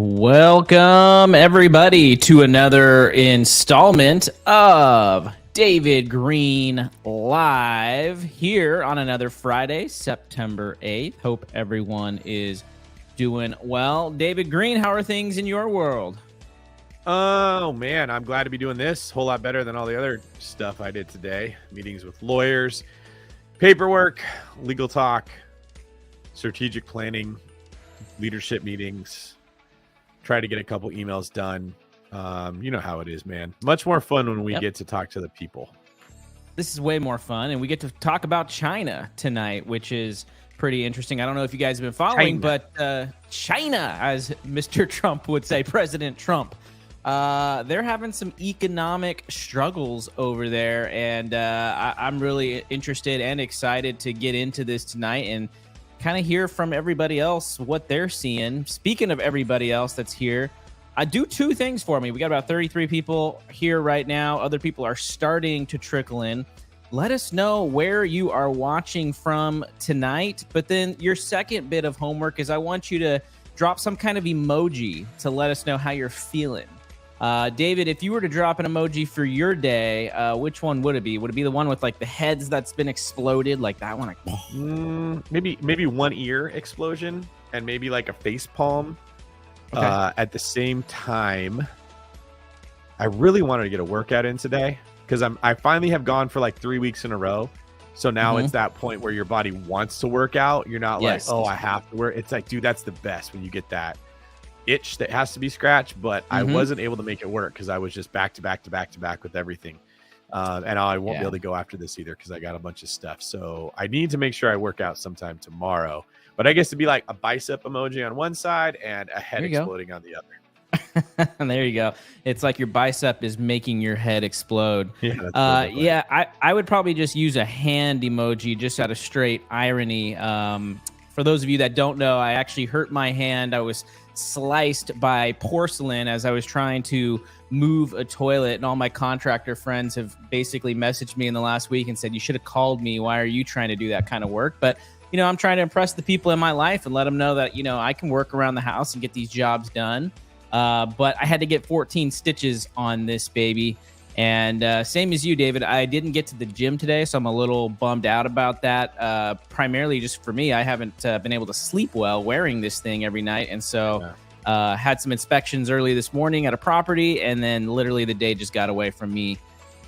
Welcome, everybody, to another installment of David Greene Live here on another Friday, September 8th. Hope everyone is doing well. David Greene, how are things in your world? Oh, man, I'm glad to be doing this. A whole lot better than all the other stuff I did today. Meetings with lawyers, paperwork, legal talk, strategic planning, leadership meetings. Try to get a couple emails done. You know how it is, man. Much more fun when we get to talk to the people. This is way more fun, and we get to talk about China tonight, which is pretty interesting. I don't know if you guys have been following, but China, as Mr. Trump would say, President Trump, they're having some economic struggles over there, and I'm really interested and excited to get into this tonight and kind of hear from everybody else what they're seeing. Speaking of everybody else that's here, I do two things for me. We got about 33 people here right now. Other people are starting to trickle in. Let us know where you are watching from tonight. But then your second bit of homework is I want you to drop some kind of emoji to let us know how you're feeling. David, if you were to drop an emoji for your day, which one would it be? Would it be the one with like the heads that's been exploded, like that one? Like, maybe one ear explosion and maybe like a face palm. Okay. At the same time, I really wanted to get a workout in today because I finally have gone for like 3 weeks in a row. So now it's that point where your body wants to work out. You're not like, oh, I have to work. It's like, dude, that's the best when you get that itch that has to be scratched, but I wasn't able to make it work because I was just back to back with everything. And I won't be able to go after this either because I got a bunch of stuff. So I need to make sure I work out sometime tomorrow. But I guess it'd be like a bicep emoji on one side and a head exploding on the other. And there you go. It's like your bicep is making your head explode. Yeah, I would probably just use a hand emoji just out of straight irony. For those of you that don't know, I actually hurt my hand. I was sliced by porcelain as I was trying to move a toilet, and all my contractor friends have basically messaged me in the last week and said, you should have called me. Why are you trying to do that kind of work? But you know, I'm trying to impress the people in my life and let them know that, you know, I can work around the house and get these jobs done. But I had to get 14 stitches on this baby. And same as you, David, I didn't get to the gym today, so I'm a little bummed out about that. Primarily just for me, I haven't been able to sleep well wearing this thing every night. And so had some inspections early this morning at a property, and then literally the day just got away from me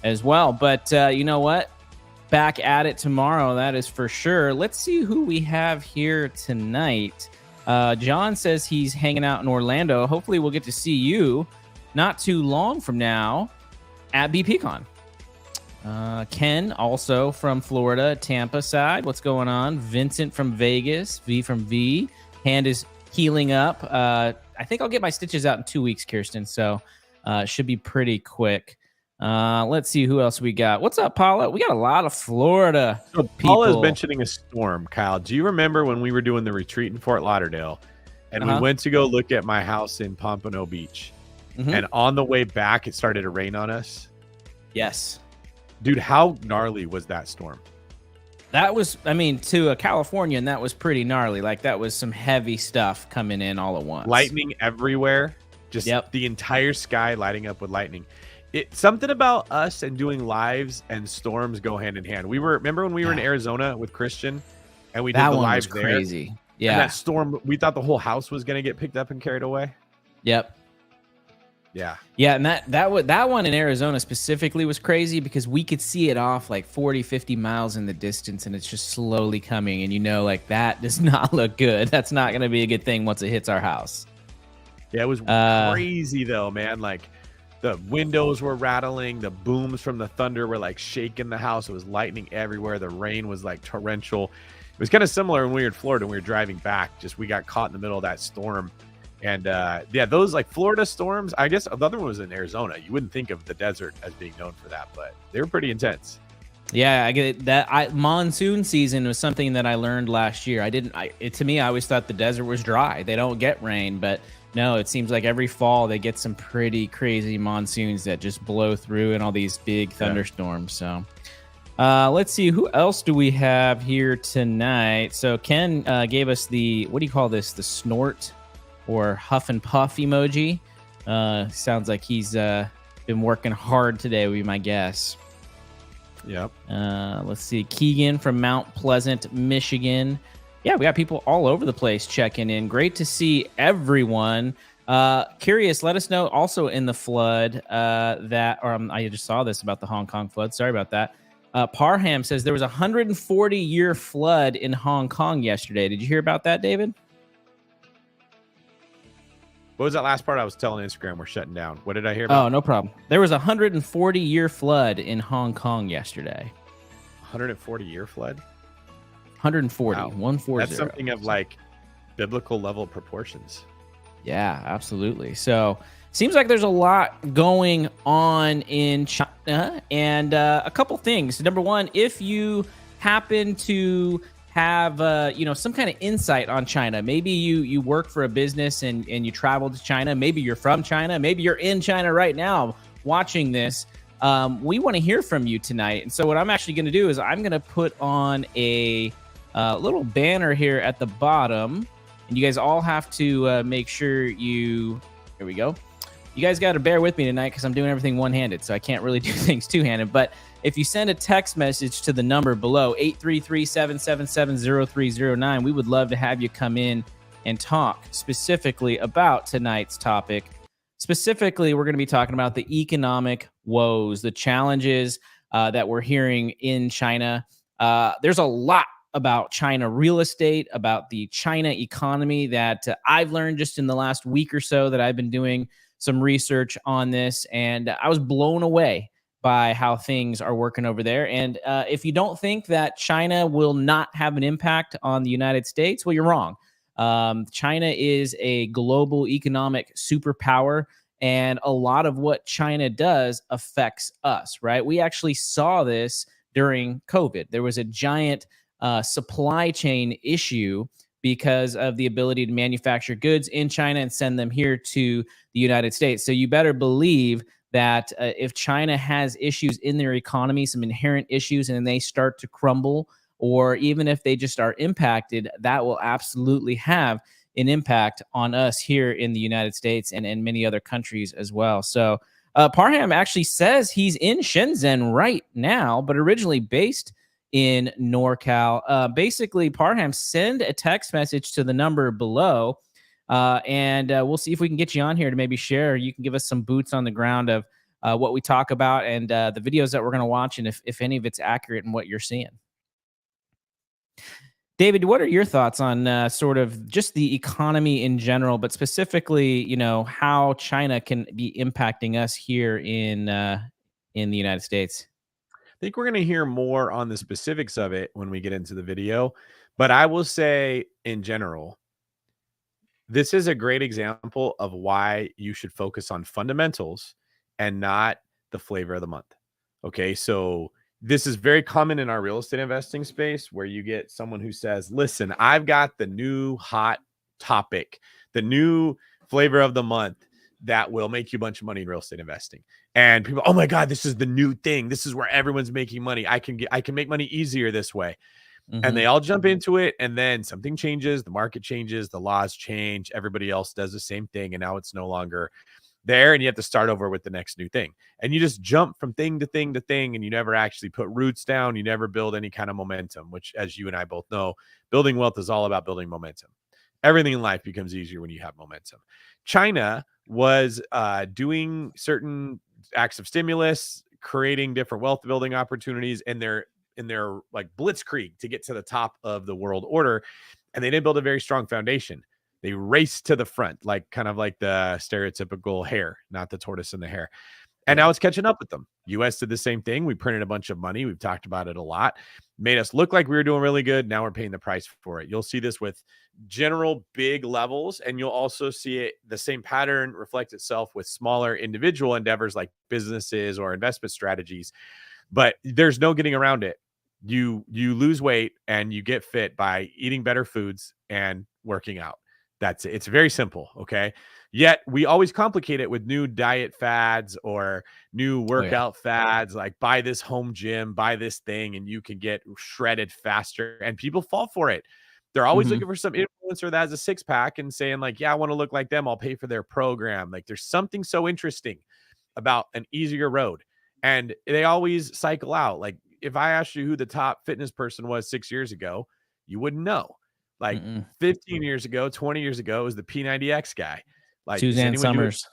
as well. But you know what? Back at it tomorrow, that is for sure. Let's see who we have here tonight. John says he's hanging out in Orlando. Hopefully we'll get to see you not too long from now at BPCon. Ken, also from Florida, Tampa side. What's going on? Vincent from Vegas, V from V. Hand is healing up. I think I'll get my stitches out in 2 weeks, Kirsten, so it should be pretty quick. Let's see who else we got. What's up, Paula? We got a lot of Florida people. Paula's mentioning a storm, Kyle. Do you remember when we were doing the retreat in Fort Lauderdale and we went to go look at my house in Pompano Beach? And on the way back, it started to rain on us. Yes. Dude, how gnarly was that storm? That was, I mean, to a Californian, that was pretty gnarly. Like, that was some heavy stuff coming in all at once. Lightning everywhere. Just the entire sky lighting up with lightning. Something about us and doing lives and storms go hand in hand. Remember when we were in Arizona with Christian and we did the live there? Crazy. Yeah. And that storm, we thought the whole house was going to get picked up and carried away. Yep. Yeah, and that one in Arizona specifically was crazy because we could see it off like 40, 50 miles in the distance, and it's just slowly coming, and you know, like, that does not look good. That's not going to be a good thing once it hits our house. Yeah, it was crazy though, man. Like, the windows were rattling, the booms from the thunder were like shaking the house. It was lightning everywhere. The rain was like torrential. It was kind of similar when we were in Florida and we were driving back. Just we got caught in the middle of that storm. And those like Florida storms, I guess the other one was in Arizona. You wouldn't think of the desert as being known for that, but they were pretty intense. Yeah, I get it. Monsoon season was something that I learned last year. To me, I always thought the desert was dry. They don't get rain, but no, it seems like every fall they get some pretty crazy monsoons that just blow through and all these big thunderstorms. So let's see, who else do we have here tonight? So Ken gave us the, what do you call this? The snort or huff and puff emoji. Sounds like he's been working hard today, would be my guess. Yep. Let's see. Keegan from Mount Pleasant, Michigan. Yeah, we got people all over the place checking in. Great to see everyone. Curious, let us know also in the flood I just saw this about the Hong Kong flood. Sorry about that. Parham says there was a 140-year flood in Hong Kong yesterday. Did you hear about that, David? What was that last part? I was telling Instagram we're shutting down. What did I hear about? Oh, no problem. There was a 140-year flood in Hong Kong yesterday. 140-year flood? 140. Wow. 140. That's something of like biblical level proportions. Yeah, absolutely. So seems like there's a lot going on in China, and a couple things. Number one, if you happen to have some kind of insight on China, maybe you work for a business and you travel to China, maybe you're from China, maybe you're in China right now watching this. We want to hear from you tonight. And so what I'm actually going to do is I'm going to put on a little banner here at the bottom, and you guys all have to make sure here we go. You guys got to bear with me tonight because I'm doing everything one-handed, so I can't really do things two-handed. But if you send a text message to the number below, 833-777-0309, we would love to have you come in and talk specifically about tonight's topic. Specifically, we're going to be talking about the economic woes, the challenges that we're hearing in China. There's a lot about China real estate, about the China economy that I've learned just in the last week or so that I've been doing some research on this, and I was blown away by how things are working over there. And if you don't think that China will not have an impact on the United States, well, you're wrong. China is a global economic superpower, and a lot of what China does affects us, right? We actually saw this during COVID. There was a giant supply chain issue because of the ability to manufacture goods in China and send them here to the United States. So you better believe that if China has issues in their economy, some inherent issues, and they start to crumble, or even if they just are impacted, that will absolutely have an impact on us here in the United States and many other countries as well. So Parham actually says he's in Shenzhen right now, but originally based in NorCal. Basically, Parham, send a text message to the number below, and we'll see if we can get you on here to maybe share. You can give us some boots on the ground of what we talk about and the videos that we're going to watch, and if any of it's accurate in what you're seeing. David, what are your thoughts on sort of just the economy in general, but specifically, how China can be impacting us here in the United States? I think we're going to hear more on the specifics of it when we get into the video. But I will say in general, this is a great example of why you should focus on fundamentals and not the flavor of the month. Okay, so this is very common in our real estate investing space where you get someone who says, listen, I've got the new hot topic, the new flavor of the month that will make you a bunch of money in real estate investing. And people, oh my God, this is the new thing. This is where everyone's making money. I can make money easier this way. Mm-hmm. And they all jump into it. And then something changes, the market changes, the laws change, everybody else does the same thing. And now it's no longer there. And you have to start over with the next new thing. And you just jump from thing to thing to thing. And you never actually put roots down. You never build any kind of momentum, which, as you and I both know, building wealth is all about building momentum. Everything in life becomes easier when you have momentum. China was doing certain acts of stimulus, creating different wealth building opportunities in their like blitzkrieg to get to the top of the world order. And they didn't build a very strong foundation. They raced to the front, like kind of like the stereotypical hare, not the tortoise and the hare. And now it's catching up with them. US did the same thing. We printed a bunch of money. We've talked about it a lot. Made us look like we were doing really good. Now we're paying the price for it. You'll see this with general big levels, and you'll also see it, the same pattern reflect itself with smaller individual endeavors like businesses or investment strategies. But there's no getting around it. You lose weight and you get fit by eating better foods and working out. That's it. It's very simple. Okay. Yet we always complicate it with new diet fads or new workout fads, like buy this home gym, buy this thing, and you can get shredded faster. And people fall for it. They're always looking for some influencer that has a six pack and saying like, yeah, I want to look like them. I'll pay for their program. Like there's something so interesting about an easier road. And they always cycle out. Like if I asked you who the top fitness person was 6 years ago, you wouldn't know. Like 15 years ago, 20 years ago, it was the P90X guy. Like Suzanne Summers.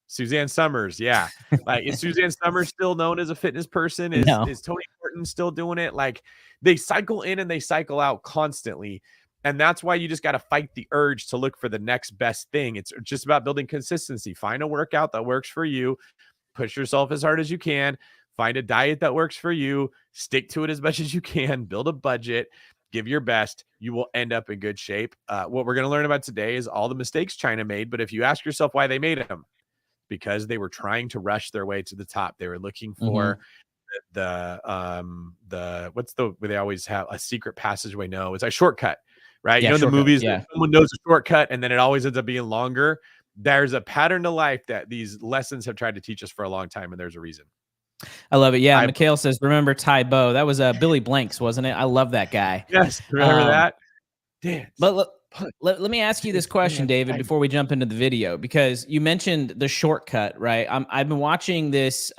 Suzanne Summers, yeah. Like, is Suzanne Summers still known as a fitness person? Is No. is Tony Horton still doing it? Like, they cycle in and they cycle out constantly. And that's why you just got to fight the urge to look for the next best thing. It's just about building consistency. Find a workout that works for you. Push yourself as hard as you can. Find a diet that works for you. Stick to it as much as you can. Build a budget. Give your best. You will end up in good shape. What we're going to learn about today is all the mistakes China made. But if you ask yourself why they made them, because they were trying to rush their way to the top. They were looking for the what's the where they always have a secret passageway. No, it's a shortcut, right? Yeah, you know, the movies, yeah. someone knows a shortcut and then it always ends up being longer. There's a pattern to life that these lessons have tried to teach us for a long time, and there's a reason. I love it. Yeah, Mikhail says, remember Ty Bo? That was Billy Blanks, wasn't it? I love that guy. Yes, remember that? Dance. But let me ask you this question, David, before we jump into the video, because you mentioned the shortcut, right? I've been watching this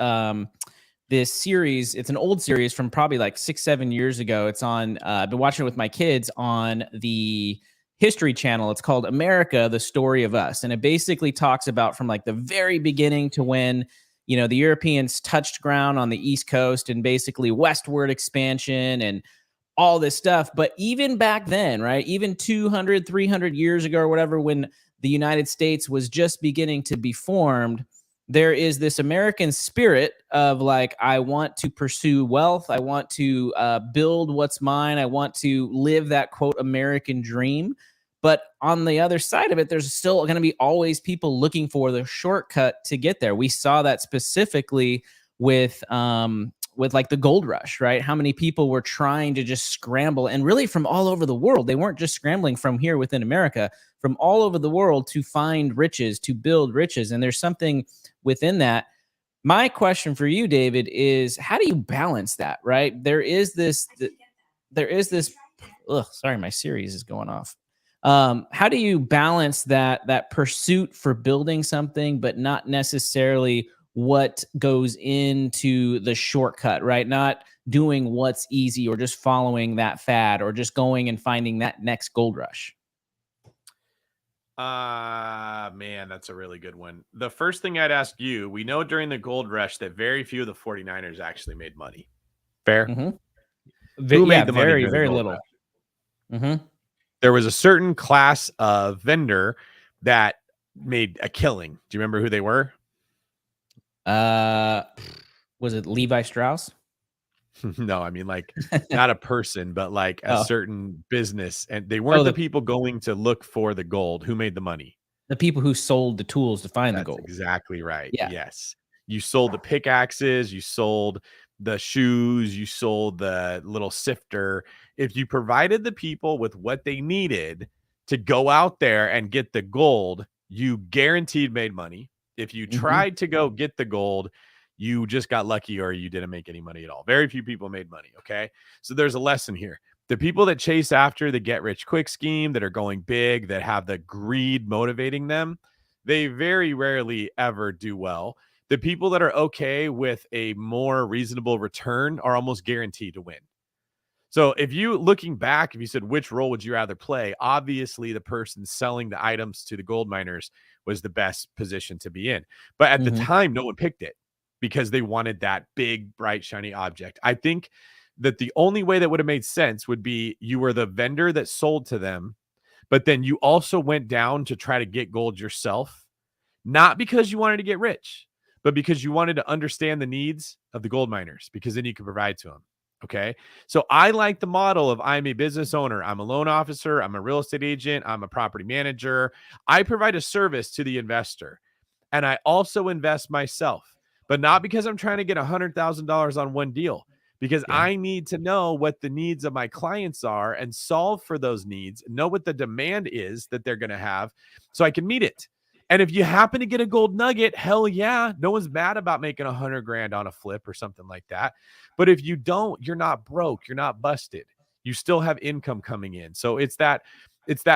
this series. It's an old series from probably like 6-7 years ago. It's on. I've been watching it with my kids on the History Channel. It's called America: The Story of Us, and it basically talks about from like the very beginning to when, you know, the Europeans touched ground on the East Coast and basically westward expansion and all this stuff. But even back then, right, even 200, 300 years ago or whatever, when the United States was just beginning to be formed, there is this American spirit of like, I want to pursue wealth. I want to build what's mine. I want to live that, quote, American dream. But on the other side of it, there's still going to be always people looking for the shortcut to get there. We saw that specifically with like the gold rush, right? How many people were trying to just scramble, and really from all over the world. They weren't just scrambling from here within America, from all over the world to find riches, to build riches. And there's something within that. My question for you, David, is how do you balance that, right? There is this, sorry, my series is going off. How do you balance that pursuit for building something, but not necessarily what goes into the shortcut, right? Not doing what's easy or just following that fad or just going and finding that next gold rush? Man, that's a really good one. The first thing I'd ask you, we know during the gold rush that very few of the 49ers actually made money. Fair? Who made the money? Very little. There was a certain class of vendor that made a killing. Do you remember who they were? Was it Levi Strauss? No, I mean like not a person, but like a certain business. And they weren't the people going to look for the gold. Who made the money? The people who sold the tools to find the gold. Exactly right. Yeah. Yes. You sold the pickaxes, you sold the shoes, you sold the little sifter. If you provided the people with what they needed to go out there and get the gold, you guaranteed made money. If you tried to go get the gold, you just got lucky or you didn't make any money at all. Very few people made money. Okay. So there's a lesson here. The people that chase after the get rich quick scheme, that are going big, that have the greed motivating them, they very rarely ever do well. The people that are okay with a more reasonable return are almost guaranteed to win. So if you, looking back, if you said, which role would you rather play? Obviously, the person selling the items to the gold miners was the best position to be in. But at the time, no one picked it because they wanted that big, bright, shiny object. I think that the only way that would have made sense would be you were the vendor that sold to them, but then you also went down to try to get gold yourself, not because you wanted to get rich, but because you wanted to understand the needs of the gold miners, because then you could provide to them. Okay. So I like the model of I'm a business owner. I'm a loan officer. I'm a real estate agent. I'm a property manager. I provide a service to the investor, and I also invest myself, but not because I'm trying to get $100,000 on one deal, because I need to know what the needs of my clients are and solve for those needs, know what the demand is that they're going to have so I can meet it. And if you happen to get a gold nugget, hell yeah, no one's mad about making $100,000 on a flip or something like that. But if you don't, you're not broke. You're not busted. you still have income coming in. So it's that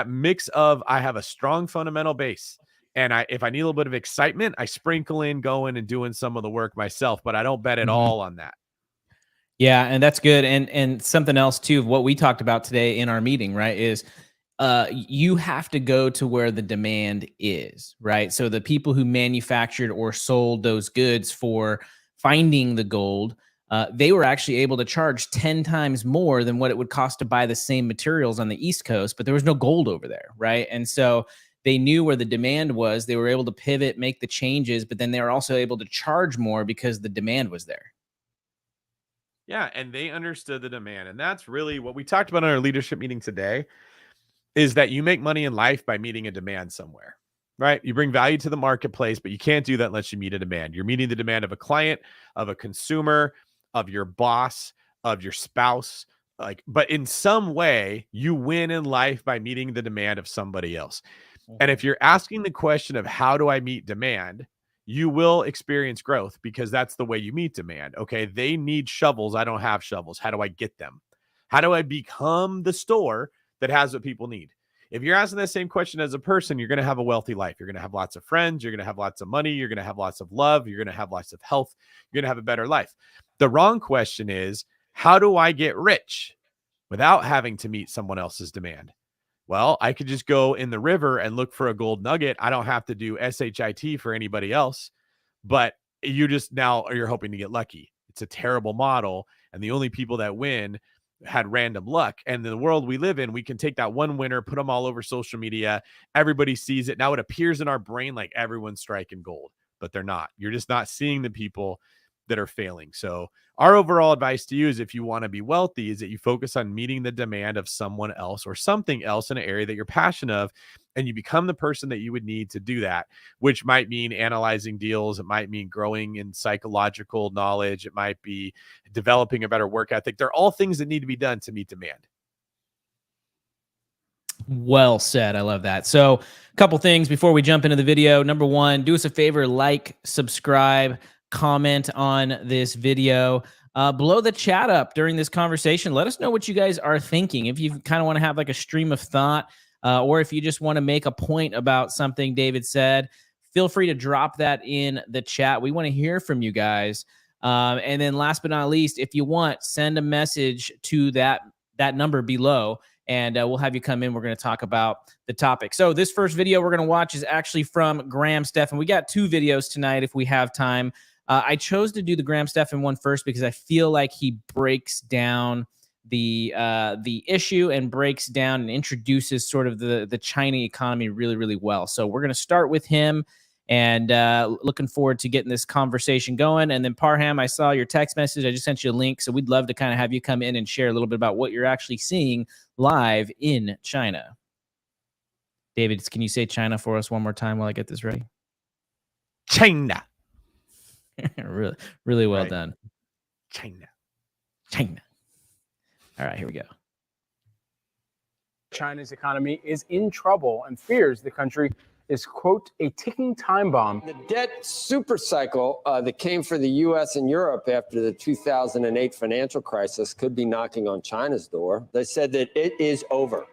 mix of, I have a strong fundamental base, and if I need a little bit of excitement, I sprinkle in going and doing some of the work myself, but I don't bet at all on that. Yeah, and that's good. And something else too, of what we talked about today in our meeting, right, is you have to go to where the demand is, right? So the people who manufactured or sold those goods for finding the gold, they were actually able to charge 10 times more than what it would cost to buy the same materials on the East Coast, but there was no gold over there, right? And so they knew where the demand was. They were able to pivot, make the changes, but then they were also able to charge more because the demand was there. Yeah, and they understood the demand. And that's really what we talked about in our leadership meeting today, is that you make money in life by meeting a demand somewhere, right? You bring value to the marketplace, but you can't do that unless you meet a demand. You're meeting the demand of a client, of a consumer, of your boss, of your spouse, but in some way you win in life by meeting the demand of somebody else. And if you're asking the question of how do I meet demand, you will experience growth, because that's the way you meet demand. Okay, they need shovels. I don't have shovels. How do I get them? How do I become the store that has what people need? If you're asking that same question as a person, you're going to have a wealthy life. You're going to have lots of friends. You're going to have lots of money. You're going to have lots of love. You're going to have lots of health. You're going to have a better life. The wrong question is, how do I get rich without having to meet someone else's demand? Well, I could just go in the river and look for a gold nugget. I don't have to do SHIT for anybody else, but you're hoping to get lucky. It's a terrible model. And the only people that win had random luck. And in the world we live in, we can take that one winner, put them all over social media. Everybody sees it. Now it appears in our brain like everyone's striking gold, but they're not. You're just not seeing the people that are failing. So our overall advice to you is, if you want to be wealthy, is that you focus on meeting the demand of someone else or something else in an area that you're passionate of, and you become the person that you would need to do that, which might mean analyzing deals. It might mean growing in psychological knowledge. It might be developing a better work ethic. They're all things that need to be done to meet demand. Well said. I love that. So a couple things before we jump into the video. Number one, do us a favor, like, subscribe, comment on this video. Blow the chat up during this conversation. Let us know what you guys are thinking. If you kind of want to have like a stream of thought, or if you just want to make a point about something David said, feel free to drop that in the chat. We want to hear from you guys. And then last but not least, if you want, send a message to that number below, and we'll have you come in. We're going to talk about the topic. So this first video we're going to watch is actually from Graham Stephan. We got two videos tonight if we have time. I chose to do the Graham Stephan one first because I feel like he breaks down the issue and breaks down and introduces sort of the China economy really, really well. So we're going to start with him, and looking forward to getting this conversation going. And then Parham, I saw your text message. I just sent you a link. So we'd love to kind of have you come in and share a little bit about what you're actually seeing live in China. David, can you say China for us one more time while I get this ready? China. Really, really well Right. done. China. All right, here we go. China's economy is in trouble and fears the country is, quote, a ticking time bomb. The debt super cycle that came for the U.S. and Europe after the 2008 financial crisis could be knocking on China's door. They said that it is over.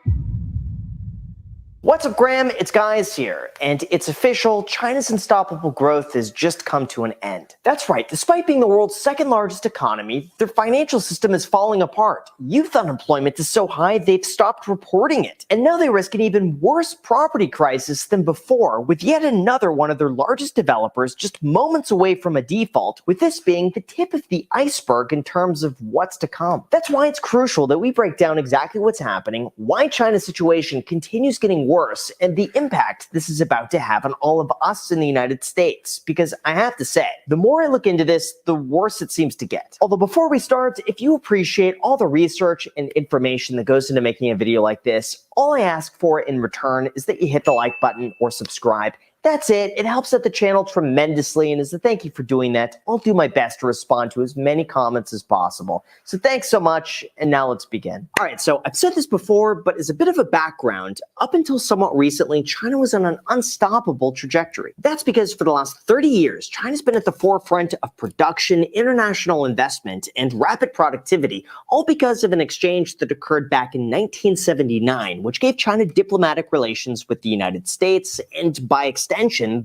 What's up, Graham? It's Guys here, and it's official. China's unstoppable growth has just come to an end. That's right. Despite being the world's second largest economy, their financial system is falling apart. Youth unemployment is so high they've stopped reporting it, and now they risk an even worse property crisis than before, with yet another one of their largest developers just moments away from a default, with this being the tip of the iceberg in terms of what's to come. That's why it's crucial that we break down exactly what's happening, why China's situation continues getting worse, and the impact this is about to have on all of us in the United States. Because I have to say, the more I look into this, the worse it seems to get. Although before we start, if you appreciate all the research and information that goes into making a video like this, all I ask for in return is that you hit the like button or subscribe. That's it. It helps out the channel tremendously, and as a thank you for doing that, I'll do my best to respond to as many comments as possible. So thanks so much, and now let's begin. All right, so I've said this before, but as a bit of a background, up until somewhat recently, China was on an unstoppable trajectory. That's because for the last 30 years, China's been at the forefront of production, international investment, and rapid productivity, all because of an exchange that occurred back in 1979, which gave China diplomatic relations with the United States, and by extension,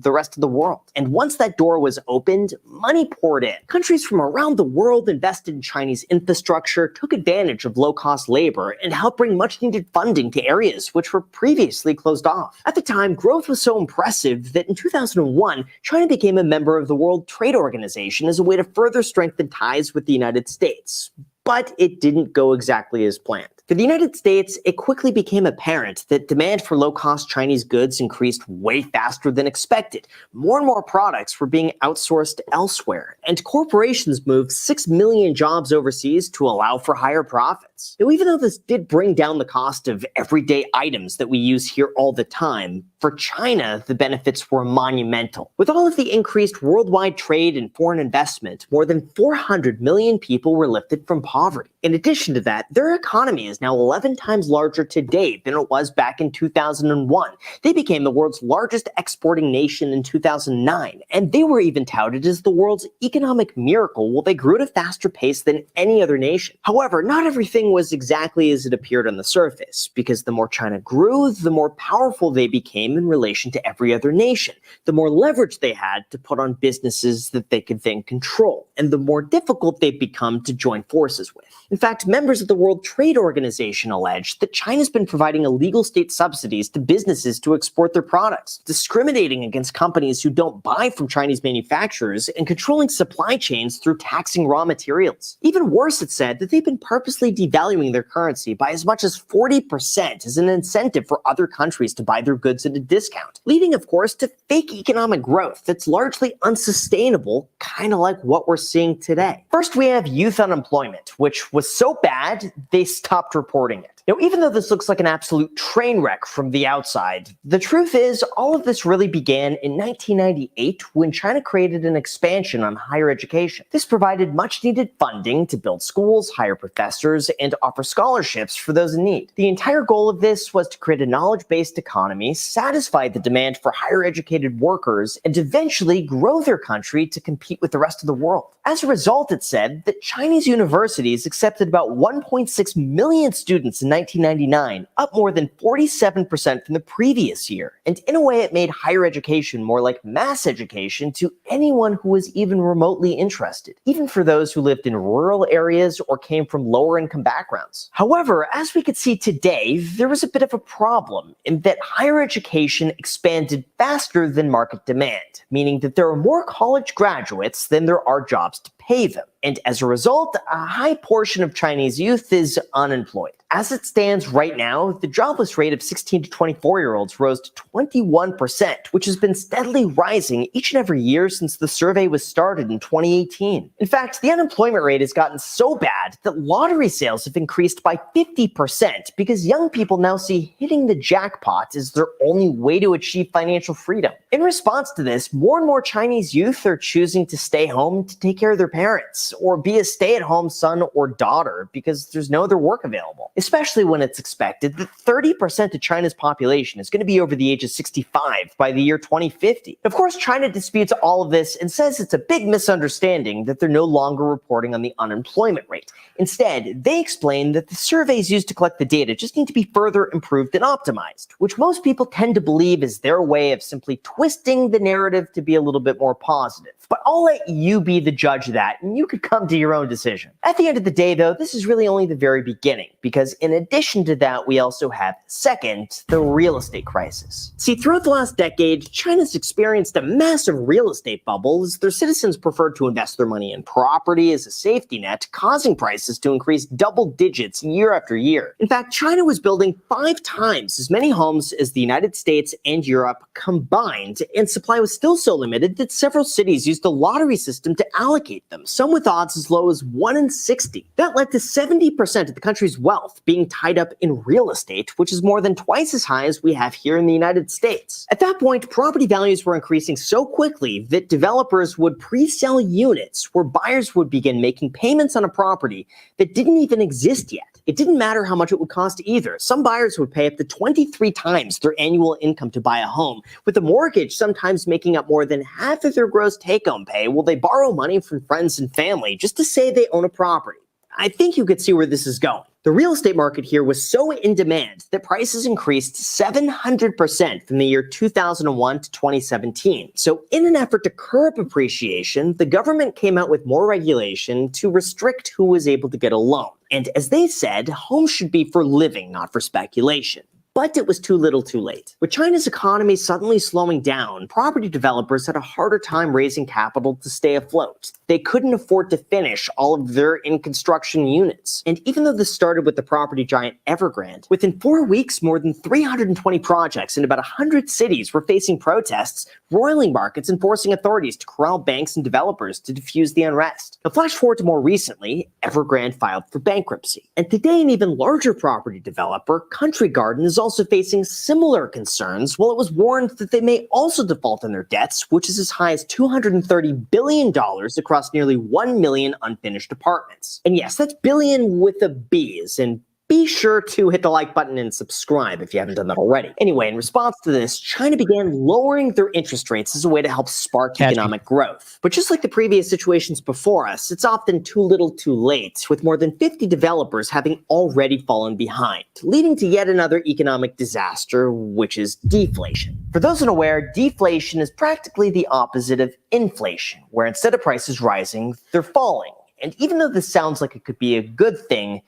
the rest of the world. And once that door was opened, money poured in. Countries from around the world invested in Chinese infrastructure, took advantage of low-cost labor, and helped bring much-needed funding to areas which were previously closed off. At the time, growth was so impressive that in 2001, China became a member of the World Trade Organization as a way to further strengthen ties with the United States. But it didn't go exactly as planned. For the United States, it quickly became apparent that demand for low-cost Chinese goods increased way faster than expected. More and more products were being outsourced elsewhere, and corporations moved 6 million jobs overseas to allow for higher profits. Now, even though this did bring down the cost of everyday items that we use here all the time, for China, the benefits were monumental. With all of the increased worldwide trade and foreign investment, more than 400 million people were lifted from poverty. In addition to that, their economy is now 11 times larger today than it was back in 2001. They became the world's largest exporting nation in 2009, and they were even touted as the world's economic miracle while they grew at a faster pace than any other nation. However, not everything was exactly as it appeared on the surface, because the more China grew, the more powerful they became in relation to every other nation, the more leverage they had to put on businesses that they could then control, and the more difficult they've become to join forces with. In fact, members of the World Trade Organization alleged that China's been providing illegal state subsidies to businesses to export their products, discriminating against companies who don't buy from Chinese manufacturers, and controlling supply chains through taxing raw materials. Even worse, it said that they've been purposely devaluing their currency by as much as 40% as an incentive for other countries to buy their goods at a discount, leading, of course, to fake economic growth that's largely unsustainable, kind of like what we're seeing today. First, we have youth unemployment, which was so bad, they stopped reporting it. Now, even though this looks like an absolute train wreck from the outside, the truth is all of this really began in 1998 when China created an expansion on higher education. This provided much-needed funding to build schools, hire professors, and offer scholarships for those in need. The entire goal of this was to create a knowledge-based economy, satisfy the demand for higher educated workers, and eventually grow their country to compete with the rest of the world. As a result, it said that Chinese universities accepted about 1.6 million students in 1999, up more than 47% from the previous year. And in a way, it made higher education more like mass education to anyone who was even remotely interested, even for those who lived in rural areas or came from lower income backgrounds. However, as we could see today, there was a bit of a problem in that higher education expanded faster than market demand, meaning that there are more college graduates than there are jobs to pay them. And as a result, a high portion of Chinese youth is unemployed. As it stands right now, the jobless rate of 16 to 24-year-olds rose to 21%, which has been steadily rising each and every year since the survey was started in 2018. In fact, the unemployment rate has gotten so bad that lottery sales have increased by 50% because young people now see hitting the jackpot as their only way to achieve financial freedom. In response to this, more and more Chinese youth are choosing to stay home to take care of their parents, or be a stay-at-home son or daughter because there's no other work available, especially when it's expected that 30% of China's population is going to be over the age of 65 by the year 2050. Of course, China disputes all of this and says it's a big misunderstanding that they're no longer reporting on the unemployment rate. Instead, they explain that the surveys used to collect the data just need to be further improved and optimized, which most people tend to believe is their way of simply twisting the narrative to be a little bit more positive. But I'll let you be the judge of that, and you could come to your own decision. At the end of the day, though, this is really only the very beginning, because in addition to that, we also have, second, the real estate crisis. See, throughout the last decade, China's experienced a massive real estate bubble as their citizens preferred to invest their money in property as a safety net, causing prices to increase double digits year after year. In fact, China was building 5 times as many homes as the United States and Europe combined, and supply was still so limited that several cities used the lottery system to allocate them, some with odds as low as 1 in 60. That led to 70% of the country's wealth being tied up in real estate, which is more than twice as high as we have here in the United States. At that point, property values were increasing so quickly that developers would pre-sell units where buyers would begin making payments on a property that didn't even exist yet. It didn't matter how much it would cost either. Some buyers would pay up to 23 times their annual income to buy a home, with a mortgage sometimes making up more than half of their gross take-home pay while they borrow money from friends and family just to say they own a property. I think you could see where this is going. The real estate market here was so in demand that prices increased 700% from the year 2001 to 2017. So in an effort to curb appreciation, the government came out with more regulation to restrict who was able to get a loan. And as they said, homes should be for living, not for speculation. But it was too little too late. With China's economy suddenly slowing down, property developers had a harder time raising capital to stay afloat. They couldn't afford to finish all of their in-construction units. And even though this started with the property giant Evergrande, within 4 weeks, more than 320 projects in about 100 cities were facing protests, roiling markets and forcing authorities to corral banks and developers to defuse the unrest. Now flash forward to more recently, Evergrande filed for bankruptcy. And today, an even larger property developer, Country Garden, is also facing similar concerns, while it was warned that they may also default on their debts, which is as high as $230 billion across nearly 1 million unfinished apartments. And yes, that's billion with a B, as in be sure to hit the like button and subscribe if you haven't done that already. Anyway, in response to this, China began lowering their interest rates as a way to help spark economic growth. But just like the previous situations before us, it's often too little too late, with more than 50 developers having already fallen behind, leading to yet another economic disaster, which is deflation. For those unaware, deflation is practically the opposite of inflation, where instead of prices rising, they're falling. And even though this sounds like it could be a good thing,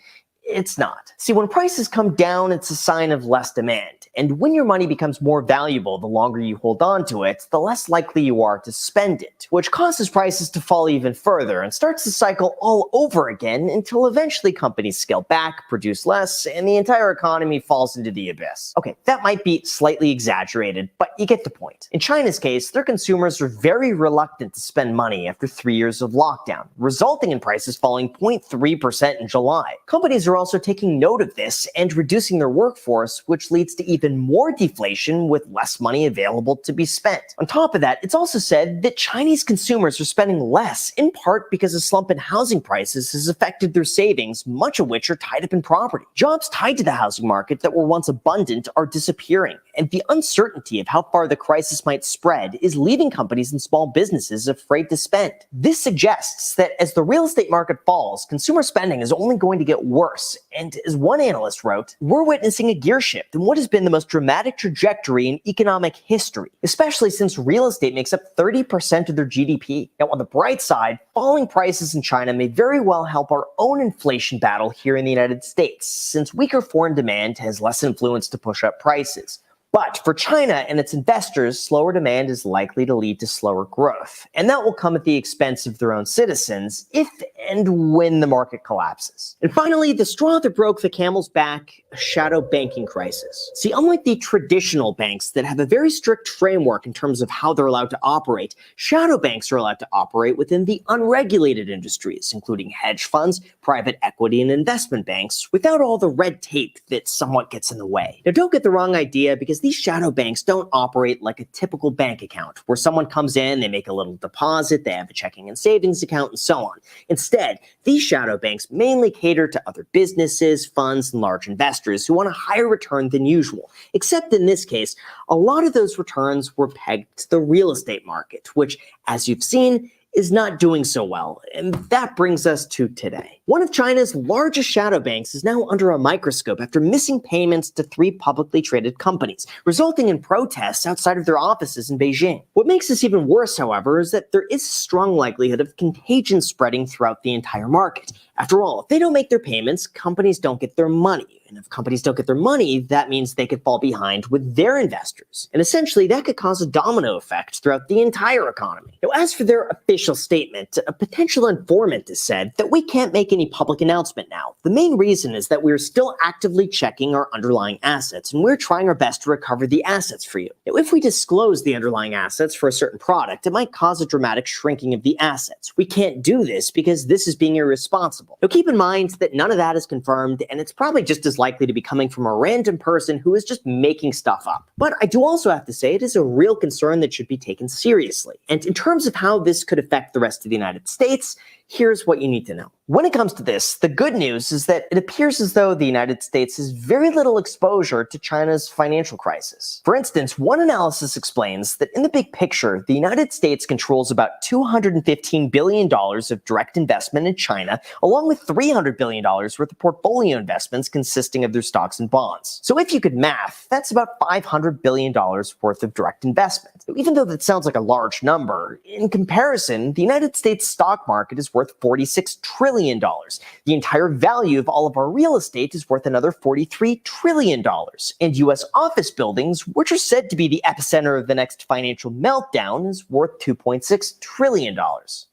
it's not. See, when prices come down, it's a sign of less demand. And when your money becomes more valuable, the longer you hold on to it, the less likely you are to spend it, which causes prices to fall even further and starts the cycle all over again until eventually companies scale back, produce less, and the entire economy falls into the abyss. Okay, that might be slightly exaggerated, but you get the point. In China's case, their consumers are very reluctant to spend money after 3 years of lockdown, resulting in prices falling 0.3% in July. Companies are also taking note of this and reducing their workforce, which leads to even more deflation with less money available to be spent. On top of that, it's also said that Chinese consumers are spending less, in part because a slump in housing prices has affected their savings, much of which are tied up in property. Jobs tied to the housing market that were once abundant are disappearing, and the uncertainty of how far the crisis might spread is leaving companies and small businesses afraid to spend. This suggests that as the real estate market falls, consumer spending is only going to get worse. And as one analyst wrote, we're witnessing a gear shift in what has been the most dramatic trajectory in economic history, especially since real estate makes up 30% of their GDP. Now, on the bright side, falling prices in China may very well help our own inflation battle here in the United States, since weaker foreign demand has less influence to push up prices. But for China and its investors, slower demand is likely to lead to slower growth, and that will come at the expense of their own citizens if and when the market collapses. And finally, the straw that broke the camel's back, a shadow banking crisis. See, unlike the traditional banks that have a very strict framework in terms of how they're allowed to operate, shadow banks are allowed to operate within the unregulated industries, including hedge funds, private equity, and investment banks, without all the red tape that somewhat gets in the way. Now, don't get the wrong idea, because these shadow banks don't operate like a typical bank account, where someone comes in, they make a little deposit, they have a checking and savings account, and so on. Instead, these shadow banks mainly cater to other businesses, funds, and large investors who want a higher return than usual. Except in this case, a lot of those returns were pegged to the real estate market, which, as you've seen, is not doing so well. And that brings us to today. One of China's largest shadow banks is now under a microscope after missing payments to 3 publicly traded companies, resulting in protests outside of their offices in Beijing. What makes this even worse, however, is that there is a strong likelihood of contagion spreading throughout the entire market. After all, if they don't make their payments, companies don't get their money. And if companies don't get their money, that means they could fall behind with their investors. And essentially, that could cause a domino effect throughout the entire economy. Now, as for their official statement, a potential informant has said that we can't make any any public announcement now. The main reason is that we're still actively checking our underlying assets, and we're trying our best to recover the assets for you. Now, if we disclose the underlying assets for a certain product, it might cause a dramatic shrinking of the assets. We can't do this because this is being irresponsible. Now, keep in mind that none of that is confirmed, and it's probably just as likely to be coming from a random person who is just making stuff up. But I do also have to say it is a real concern that should be taken seriously. And in terms of how this could affect the rest of the United States, here's what you need to know. When it comes to this, the good news is that it appears as though the United States has very little exposure to China's financial crisis. For instance, one analysis explains that in the big picture, the United States controls about $215 billion of direct investment in China, along with $300 billion worth of portfolio investments consisting of their stocks and bonds. So if you could math, that's about $500 billion worth of direct investment. Even though that sounds like a large number, in comparison, the United States stock market is worth $46 trillion. The entire value of all of our real estate is worth another $43 trillion. And US office buildings, which are said to be the epicenter of the next financial meltdown, is worth $2.6 trillion.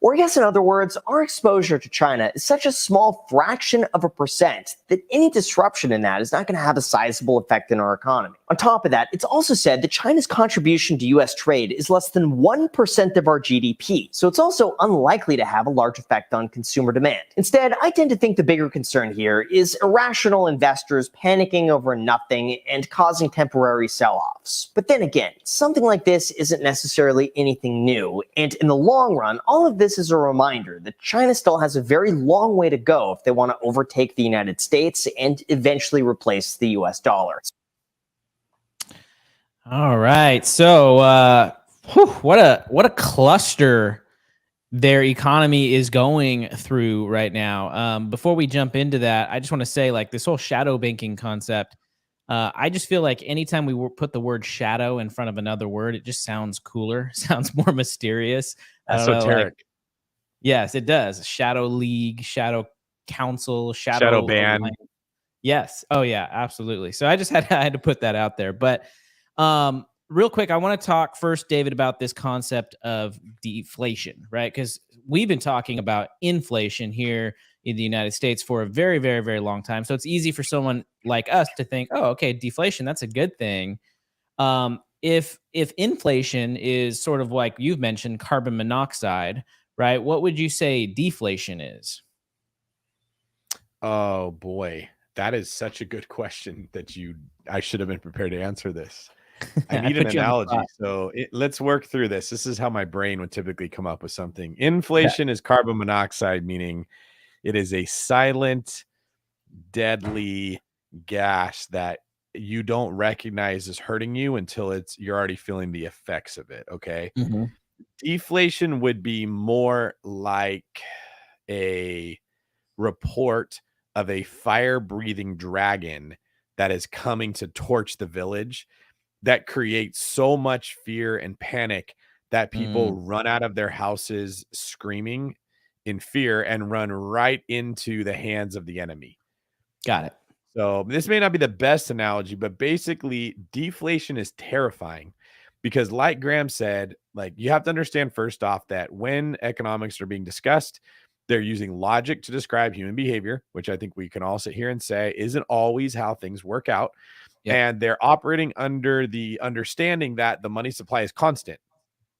Or I guess in other words, our exposure to China is such a small fraction of a percent that any disruption in that is not going to have a sizable effect in our economy. On top of that, it's also said that China's contribution to US trade is less than 1% of our GDP, so it's also unlikely to have a large effect on consumer demand. Instead, I tend to think the bigger concern here is irrational investors panicking over nothing and causing temporary sell-offs. But then again, something like this isn't necessarily anything new, and in the long run, all of this is a reminder that China still has a very long way to go if they want to overtake the United States and eventually replace the US dollar. All right. So what a cluster their economy is going through right now. Before we jump into that, I just want to say, like, this whole shadow banking concept, I just feel like anytime we put the word shadow in front of another word, it just sounds cooler, sounds more mysterious. Esoteric. Yes, it does. Shadow League, Shadow Council, Shadow ban. Alliance. Yes. Oh yeah, absolutely. So I had to put that out there. But real quick, I want to talk first, David, about this concept of deflation, right? Because we've been talking about inflation here in the United States for a very, very, very long time. So it's easy for someone like us to think, oh, okay, deflation, that's a good thing. If inflation is sort of like you've mentioned, carbon monoxide, right? What would you say deflation is? Oh boy, that is such a good question that I should have been prepared to answer this. I need an analogy. So let's work through this. This is how my brain would typically come up with something. Inflation is carbon monoxide, meaning it is a silent, deadly gas that you don't recognize as hurting you until you're already feeling the effects of it. Okay. Mm-hmm. Deflation would be more like a report of a fire-breathing dragon that is coming to torch the village, that creates so much fear and panic that people run out of their houses screaming in fear and run right into the hands of the enemy. Got it. So this may not be the best analogy, but basically deflation is terrifying because, like Graham said, like, you have to understand first off that when economics are being discussed, they're using logic to describe human behavior, which I think we can all sit here and say isn't always how things work out. Yep. And they're operating under the understanding that the money supply is constant.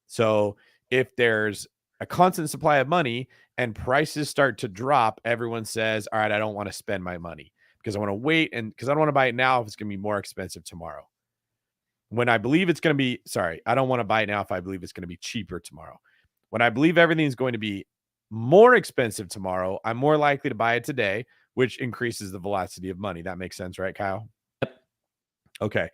So if there's a constant supply of money and prices start to drop, everyone says, all right, I don't want to spend my money because I want to wait, and because I don't want to buy it now if it's going to be more expensive tomorrow. When I believe it's going to be, I don't want to buy it now if I believe it's going to be cheaper tomorrow. When I believe everything's going to be more expensive tomorrow, I'm more likely to buy it today, which increases the velocity of money. That makes sense, right, Kyle? Okay.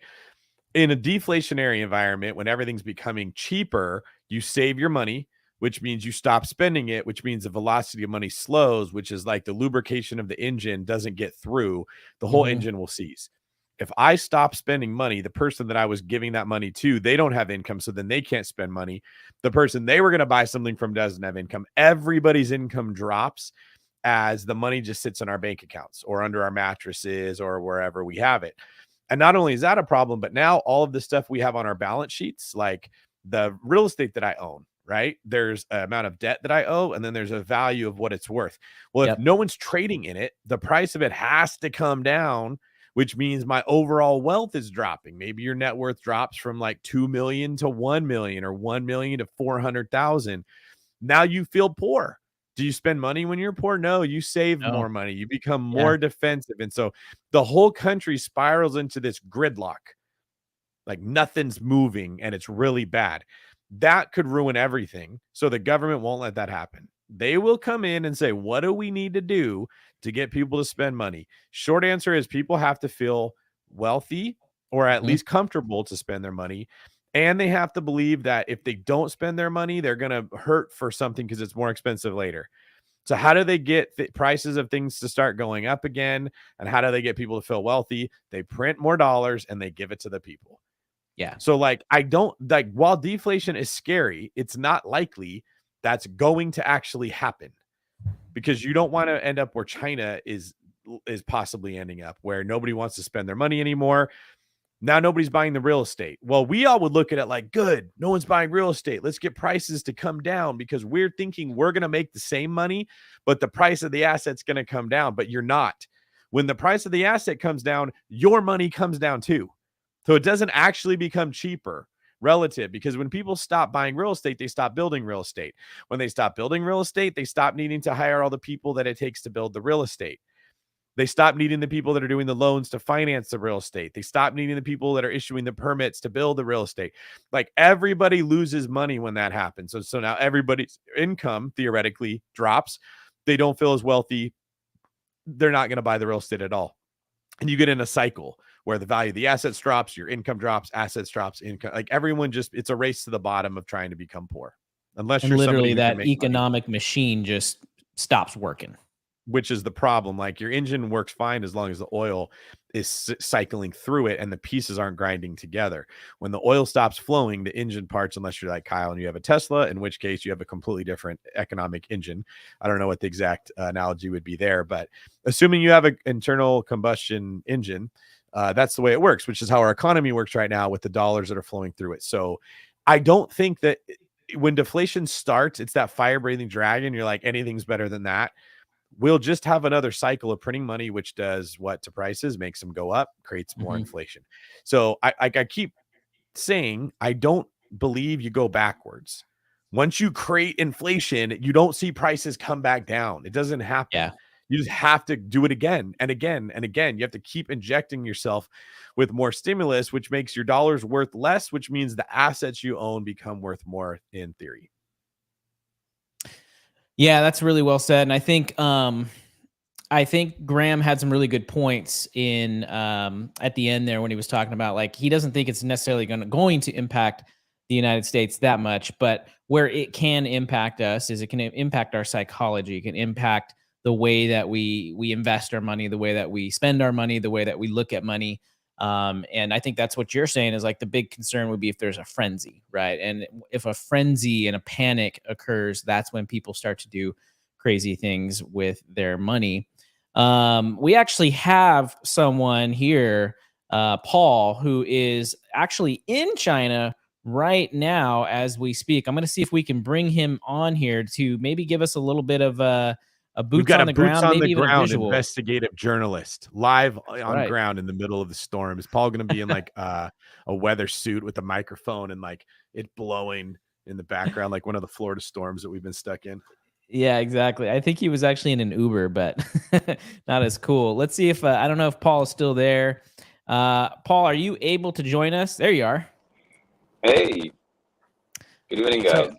In a deflationary environment, when everything's becoming cheaper, you save your money, which means you stop spending it, which means the velocity of money slows, which is like the lubrication of the engine doesn't get through. The whole engine will seize. If I stop spending money, the person that I was giving that money to, they don't have income, so then they can't spend money. The person they were going to buy something from doesn't have income. Everybody's income drops as the money just sits in our bank accounts or under our mattresses or wherever we have it. And not only is that a problem, but now all of the stuff we have on our balance sheets, like the real estate that I own, right? There's an amount of debt that I owe, and then there's a value of what it's worth. Well, if no one's trading in it, the price of it has to come down, which means my overall wealth is dropping. Maybe your net worth drops from like 2 million to 1 million or 1 million to 400,000. Now you feel poor. Do you spend money when you're poor? No, you save more money. You become more defensive. And so the whole country spirals into this gridlock. Like nothing's moving and it's really bad. That could ruin everything. So the government won't let that happen. They will come in and say, what do we need to do to get people to spend money? Short answer is people have to feel wealthy or at least comfortable to spend their money. And they have to believe that if they don't spend their money, they're going to hurt for something because it's more expensive later. So how do they get prices of things to start going up again? And how do they get people to feel wealthy? They print more dollars and they give it to the people. Yeah. So like, I don't like, while deflation is scary, it's not likely that's going to actually happen, because you don't want to end up where China is possibly ending up, where nobody wants to spend their money anymore. Now nobody's buying the real estate. Well, we all would look at it like, good, no one's buying real estate. Let's get prices to come down, because we're thinking we're going to make the same money, but the price of the asset's going to come down. But you're not. When the price of the asset comes down, your money comes down too. So it doesn't actually become cheaper relative, because when people stop buying real estate, they stop building real estate. When they stop building real estate, they stop needing to hire all the people that it takes to build the real estate. They stop needing the people that are doing the loans to finance the real estate. They stop needing the people that are issuing the permits to build the real estate. Like, everybody loses money when that happens. So now everybody's income theoretically drops. They don't feel as wealthy. They're not going to buy the real estate at all. And you get in a cycle where the value of the assets drops, your income drops, assets drops, income. Like, everyone just, it's a race to the bottom of trying to become poor. Unless and you're literally somebody who that can make economic machine just stops working. Which is the problem. Like, your engine works fine as long as the oil is cycling through it and the pieces aren't grinding together. When the oil stops flowing, the engine parts, unless you're like Kyle and you have a Tesla, in which case you have a completely different economic engine. I don't know what the exact analogy would be there, but assuming you have an internal combustion engine, that's the way it works, which is how our economy works right now with the dollars that are flowing through it. So I don't think that when deflation starts, it's that fire-breathing dragon. You're like, anything's better than that. We'll just have another cycle of printing money, which does what to prices, makes them go up, creates more inflation. So I keep saying, I don't believe you go backwards. Once you create inflation, you don't see prices come back down. It doesn't happen. Yeah. You just have to do it again and again and again. You have to keep injecting yourself with more stimulus, which makes your dollars worth less, which means the assets you own become worth more in theory. Yeah, that's really well said. And I think Graham had some really good points in at the end there when he was talking about, like, he doesn't think it's necessarily going to impact the United States that much, but where it can impact us is it can impact our psychology. It can impact the way that we invest our money, the way that we spend our money, the way that we look at money. And I think that's what you're saying is, like, the big concern would be if there's a frenzy, right? And if a frenzy and a panic occurs, that's when people start to do crazy things with their money. We actually have someone here, Paul, who is actually in China right now as we speak. I'm going to see if we can bring him on here to maybe give us a little bit of a boots on the ground, maybe even a visual. Investigative journalist live on ground in the middle of the storm. Is Paul going to be in like a weather suit with a microphone and like it blowing in the background, like one of the Florida storms that we've been stuck in? Yeah, exactly. I think he was actually in an Uber, but not as cool. Let's see if I don't know if Paul is still there. Paul, are you able to join us? There you are. Hey, good evening, guys.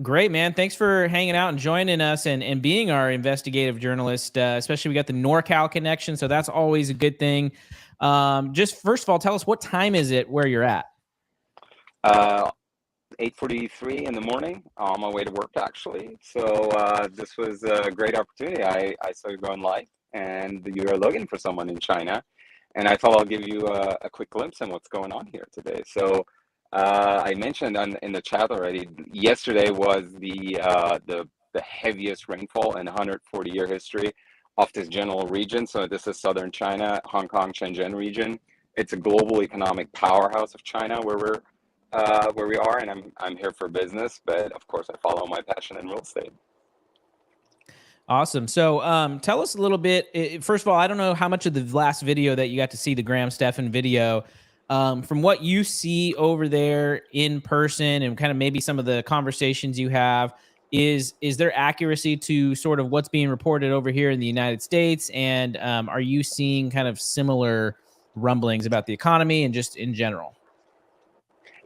Great, man. Thanks for hanging out and joining us and being our investigative journalist. Especially we got the NorCal connection, so that's always a good thing. Just first of all, tell us, what time is it where you're at? 8:43 in the morning, on my way to work, actually. So this was a great opportunity. I saw you going live, and you are looking for someone in China, and I thought I'll give you a quick glimpse on what's going on here today. So I mentioned in the chat already, yesterday was the heaviest rainfall in 140-year history of this general region. So this is southern China, Hong Kong, Shenzhen region. It's a global economic powerhouse of China, where we're where we are, and I'm here for business, but of course I follow my passion in real estate. Awesome. So tell us a little bit. First of all, I don't know how much of the last video that you got to see, the Graham Stephan video. From what you see over there in person and kind of maybe some of the conversations you have, is there accuracy to sort of what's being reported over here in the United States? And are you seeing kind of similar rumblings about the economy and just in general?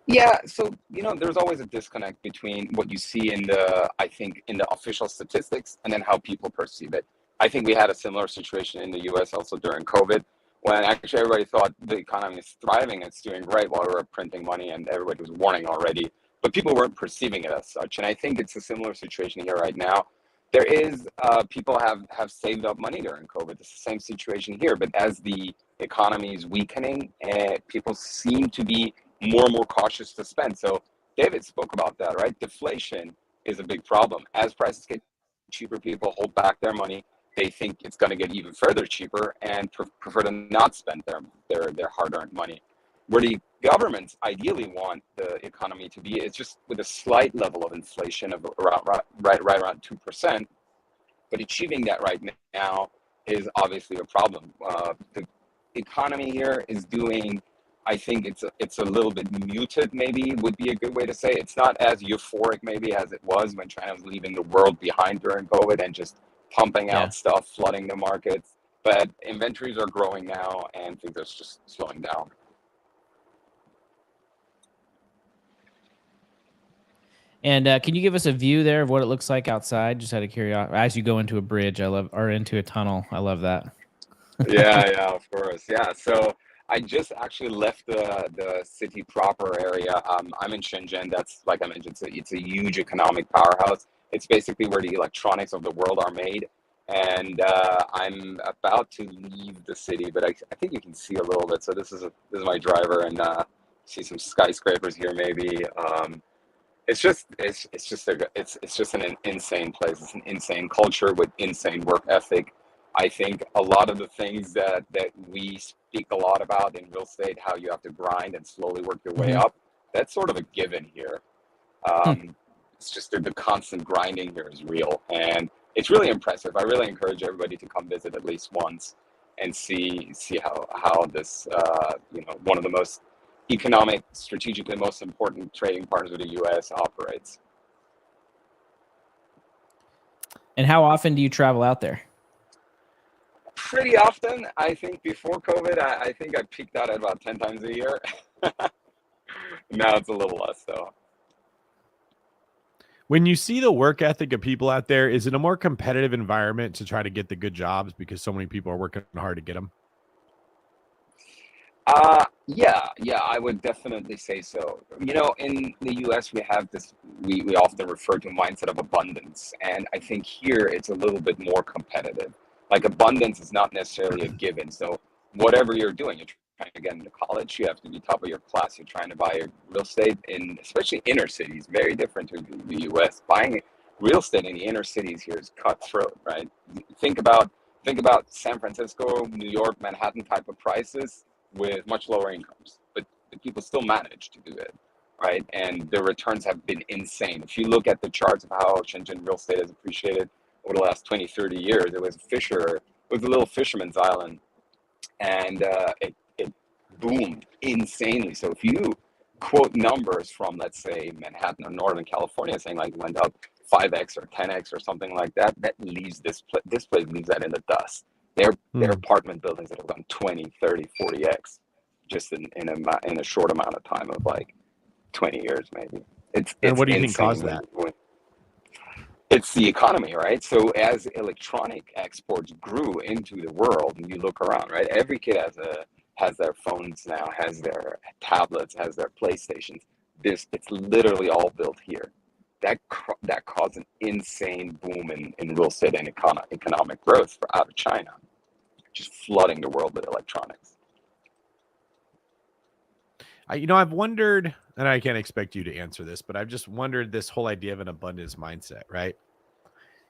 Yeah, so there's always a disconnect between what you see in I think in the official statistics and then how people perceive it. I think we had a similar situation in the US also during COVID, when actually everybody thought the economy is thriving, it's doing great while we were printing money and everybody was warning already, but people weren't perceiving it as such. And I think it's a similar situation here right now. There is people have saved up money during COVID. It's the same situation here, but as the economy is weakening, people seem to be more and more cautious to spend. So David spoke about that, right? Deflation is a big problem. As prices get cheaper, people hold back their money. They think it's going to get even further cheaper and prefer to not spend their hard-earned money. Where the governments ideally want the economy to be is just with a slight level of inflation of right around 2%. But achieving that right now is obviously a problem. The economy here is doing, I think it's a little bit muted, maybe would be a good way to say it. It's not as euphoric maybe as it was when China was leaving the world behind during COVID and just pumping out stuff, flooding the markets. But inventories are growing now and things are just slowing down. And can you give us a view there of what it looks like outside, just out of curiosity, as you go into a bridge? Or into a tunnel. I love that. Yeah, of course. Yeah. So I just actually left the city proper area. I'm in Shenzhen. That's, like I mentioned, it's a huge economic powerhouse. It's basically where the electronics of the world are made. And I'm about to leave the city, but I think you can see a little bit. So this is my driver, and see some skyscrapers here maybe. It's just an insane place. It's an insane culture with insane work ethic. I think a lot of the things that we speak a lot about in real estate, how you have to grind and slowly work your way up, that's sort of a given here. It's just the constant grinding here is real, and it's really impressive. I really encourage everybody to come visit at least once and see how this one of the most strategically most important trading partners of the U.S. operates. And how often do you travel out there? Pretty often. I think before COVID, I think I peaked out at about 10 times a year. Now it's a little less though. When you see the work ethic of people out there, is it a more competitive environment to try to get the good jobs because so many people are working hard to get them? Yeah, I would definitely say so. In the US, we have this, we often refer to mindset of abundance. And I think here it's a little bit more competitive. Like abundance is not necessarily a given. So whatever you're doing, you're trying to get into college, you have to be top of your class. You're trying to buy real estate in, especially inner cities, very different to the US. Buying real estate in the inner cities here is cutthroat, right? Think about San Francisco, New York, Manhattan type of prices with much lower incomes, but the people still manage to do it, right? And the returns have been insane. If you look at the charts of how Shenzhen real estate has appreciated over the last 20, 30 years, it was a little fisherman's island, and it boomed insanely. So if you quote numbers from, let's say, Manhattan or Northern California saying like it went up 5x or 10x or something like that, that leaves this place leaves that in the dust. They're apartment buildings that have gone 20, 30, 40x just in a short amount of time of like 20 years maybe. It's what do you insane. think caused that? It's the economy, right? So as electronic exports grew into the world, and you look around, right? Every kid has their phones now, has their tablets, has their PlayStations. It's literally all built here. That caused an insane boom in real estate and economic growth out of China, just flooding the world with electronics. I've wondered, and I can't expect you to answer this, but I've just wondered this whole idea of an abundance mindset, right?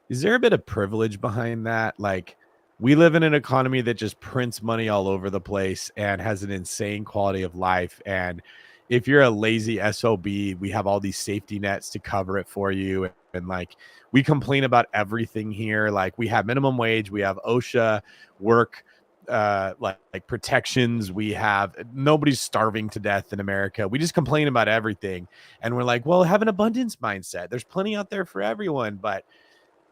Is there a bit of privilege behind that? Like, we live in an economy that just prints money all over the place and has an insane quality of life. And if you're a lazy SOB, we have all these safety nets to cover it for you. And like, we complain about everything here. Like, we have minimum wage, we have OSHA work, like protections. We have, nobody's starving to death in America. We just complain about everything. And we're like, well, have an abundance mindset. There's plenty out there for everyone. But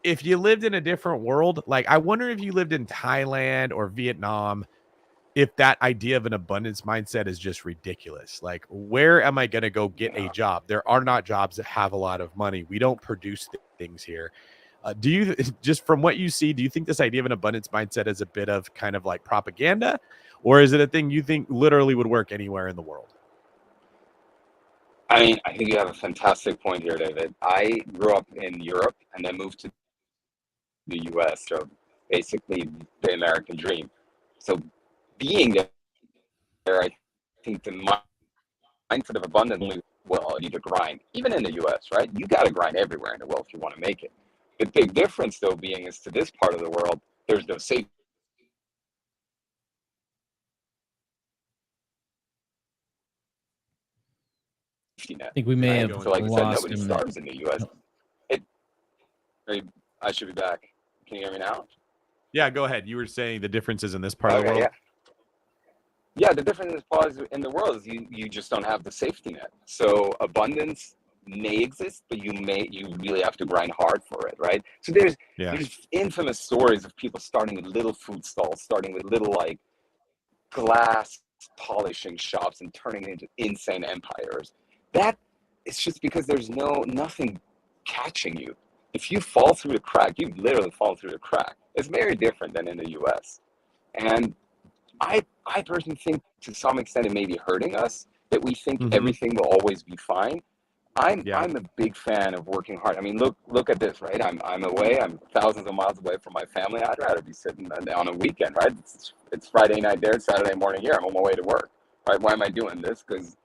if you lived in a different world, like, I wonder if you lived in Thailand or Vietnam, if that idea of an abundance mindset is just ridiculous. Like, where am I going to go get a job? There are not jobs that have a lot of money. We don't produce things here. Do you, just from what you see, do you think this idea of an abundance mindset is a bit of kind of like propaganda, or is it a thing you think literally would work anywhere in the world? I mean, I think you have a fantastic point here, David. I grew up in Europe and then moved to the US, so basically the American dream. So being there, I think the mindset of abundance, well, you need to grind. Even in the US, right? You got to grind everywhere in the world if you want to make it. The big difference, though, being is to this part of the world, there's no safety net. I think we may Right? have So, like you said, lost nobody him there. starves in the US. I should be back. Can you hear me now? Yeah, go ahead. You were saying the differences in this part of the world. Yeah. Yeah, the difference in the world is you just don't have the safety net. So abundance may exist, but you really have to grind hard for it, right? So there's infamous stories of people starting with little food stalls, starting with little like glass polishing shops and turning it into insane empires. That it's just because there's nothing catching you. If you fall through the crack, you literally fall through the crack. It's very different than in the US. And I personally think to some extent it may be hurting us that we think everything will always be fine. I'm a big fan of working hard. I mean, look at this, right? I'm away. I'm thousands of miles away from my family. I'd rather be sitting on a weekend, right? It's Friday night there, Saturday morning here. I'm on my way to work, right? Why am I doing this? Because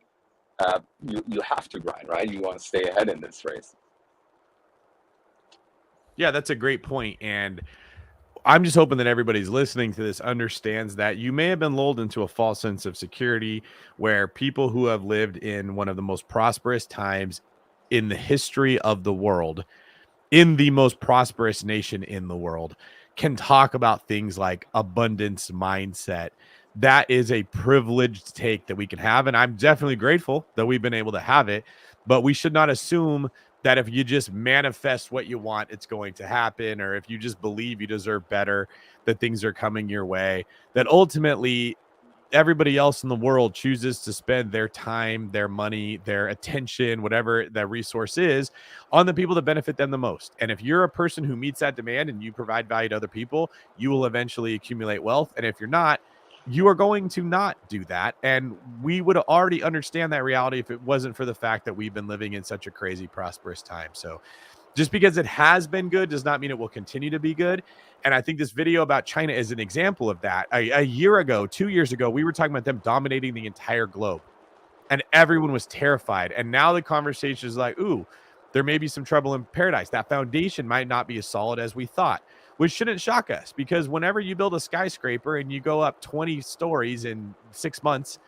you have to grind, right? You want to stay ahead in this race. Yeah, that's a great point. And I'm just hoping that everybody's listening to this understands that you may have been lulled into a false sense of security where people who have lived in one of the most prosperous times in the history of the world, in the most prosperous nation in the world, can talk about things like abundance mindset. That is a privileged take that we can have. And I'm definitely grateful that we've been able to have it, but we should not assume that if you just manifest what you want, it's going to happen, or if you just believe you deserve better, that things are coming your way, that ultimately everybody else in the world chooses to spend their time, their money, their attention, whatever that resource is, on the people that benefit them the most. And if you're a person who meets that demand and you provide value to other people, you will eventually accumulate wealth. And if you're not, you are going to not do that. And we would already understand that reality if it wasn't for the fact that we've been living in such a crazy, prosperous time. So just because it has been good does not mean it will continue to be good. And I think this video about China is an example of that. A year ago, 2 years ago, we were talking about them dominating the entire globe and everyone was terrified. And now the conversation is like, ooh, there may be some trouble in paradise. That foundation might not be as solid as we thought, which shouldn't shock us, because whenever you build a skyscraper and you go up 20 stories in 6 months,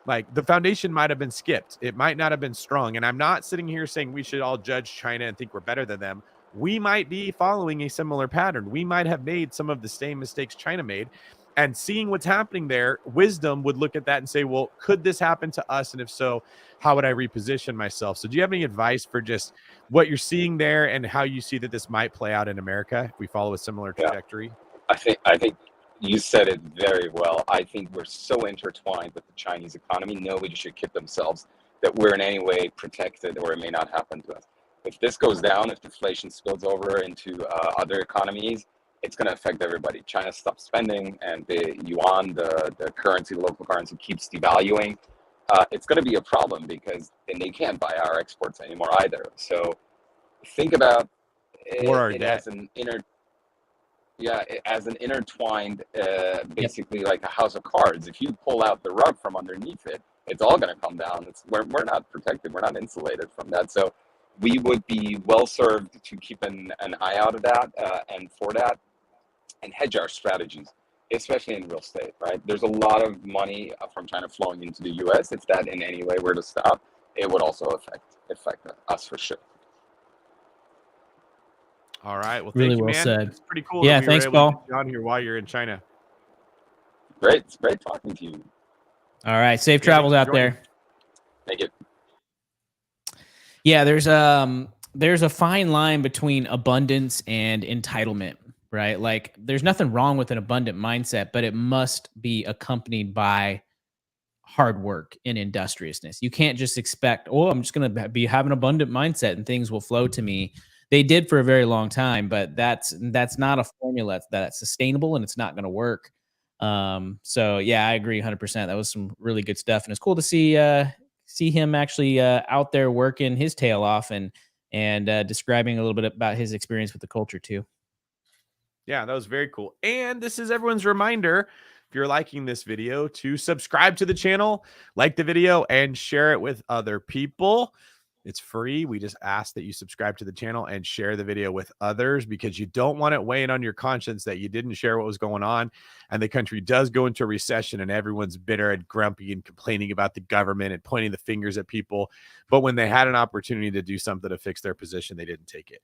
like, the foundation might have been skipped. It might not have been strong. And I'm not sitting here saying we should all judge China and think we're better than them. We might be following a similar pattern. We might have made some of the same mistakes China made. And seeing what's happening there, wisdom would look at that and say, well, could this happen to us? And if so, how would I reposition myself? So do you have any advice for just what you're seeing there and how you see that this might play out in America if we follow a similar trajectory? I think you said it very well. I think we're so intertwined with the Chinese economy. Nobody should kid themselves that we're in any way protected, or it may not happen to us. If this goes down, if deflation spills over into other economies, it's going to affect everybody. China stops spending, and the yuan, the currency, the local currency, keeps devaluing. It's going to be a problem because then they can't buy our exports anymore either. So think about it as an as an intertwined, basically like a house of cards. If you pull out the rug from underneath it, it's all going to come down. We're not protected. We're not insulated from that. So we would be well served to keep an eye out of that and for that, and hedge our strategies. especially in real estate, right? There's a lot of money from China flowing into the US. If that in any way were to stop, it would also affect us for sure. All right. Well, Really thank you, well man. said. It's pretty cool Yeah, that we were thanks, able to Paul. get you on here while you're in China. Great. It's great talking to you. All right, safe travels out there. Thank you. Yeah, there's a fine line between abundance and entitlement, right? Like there's nothing wrong with an abundant mindset, but it must be accompanied by hard work and industriousness. You can't just expect, oh, I'm just going to have an abundant mindset and things will flow to me. They did for a very long time, but that's not a formula that's sustainable, and it's not going to work. So yeah, I agree 100%. That was some really good stuff, and it's cool to see him actually out there working his tail off and describing a little bit about his experience with the culture too. Yeah, that was very cool. And this is everyone's reminder, if you're liking this video, to subscribe to the channel, like the video, and share it with other people. It's free. We just ask that you subscribe to the channel and share the video with others, because you don't want it weighing on your conscience that you didn't share what was going on. And the country does go into a recession and everyone's bitter and grumpy and complaining about the government and pointing the fingers at people. But when they had an opportunity to do something to fix their position, they didn't take it.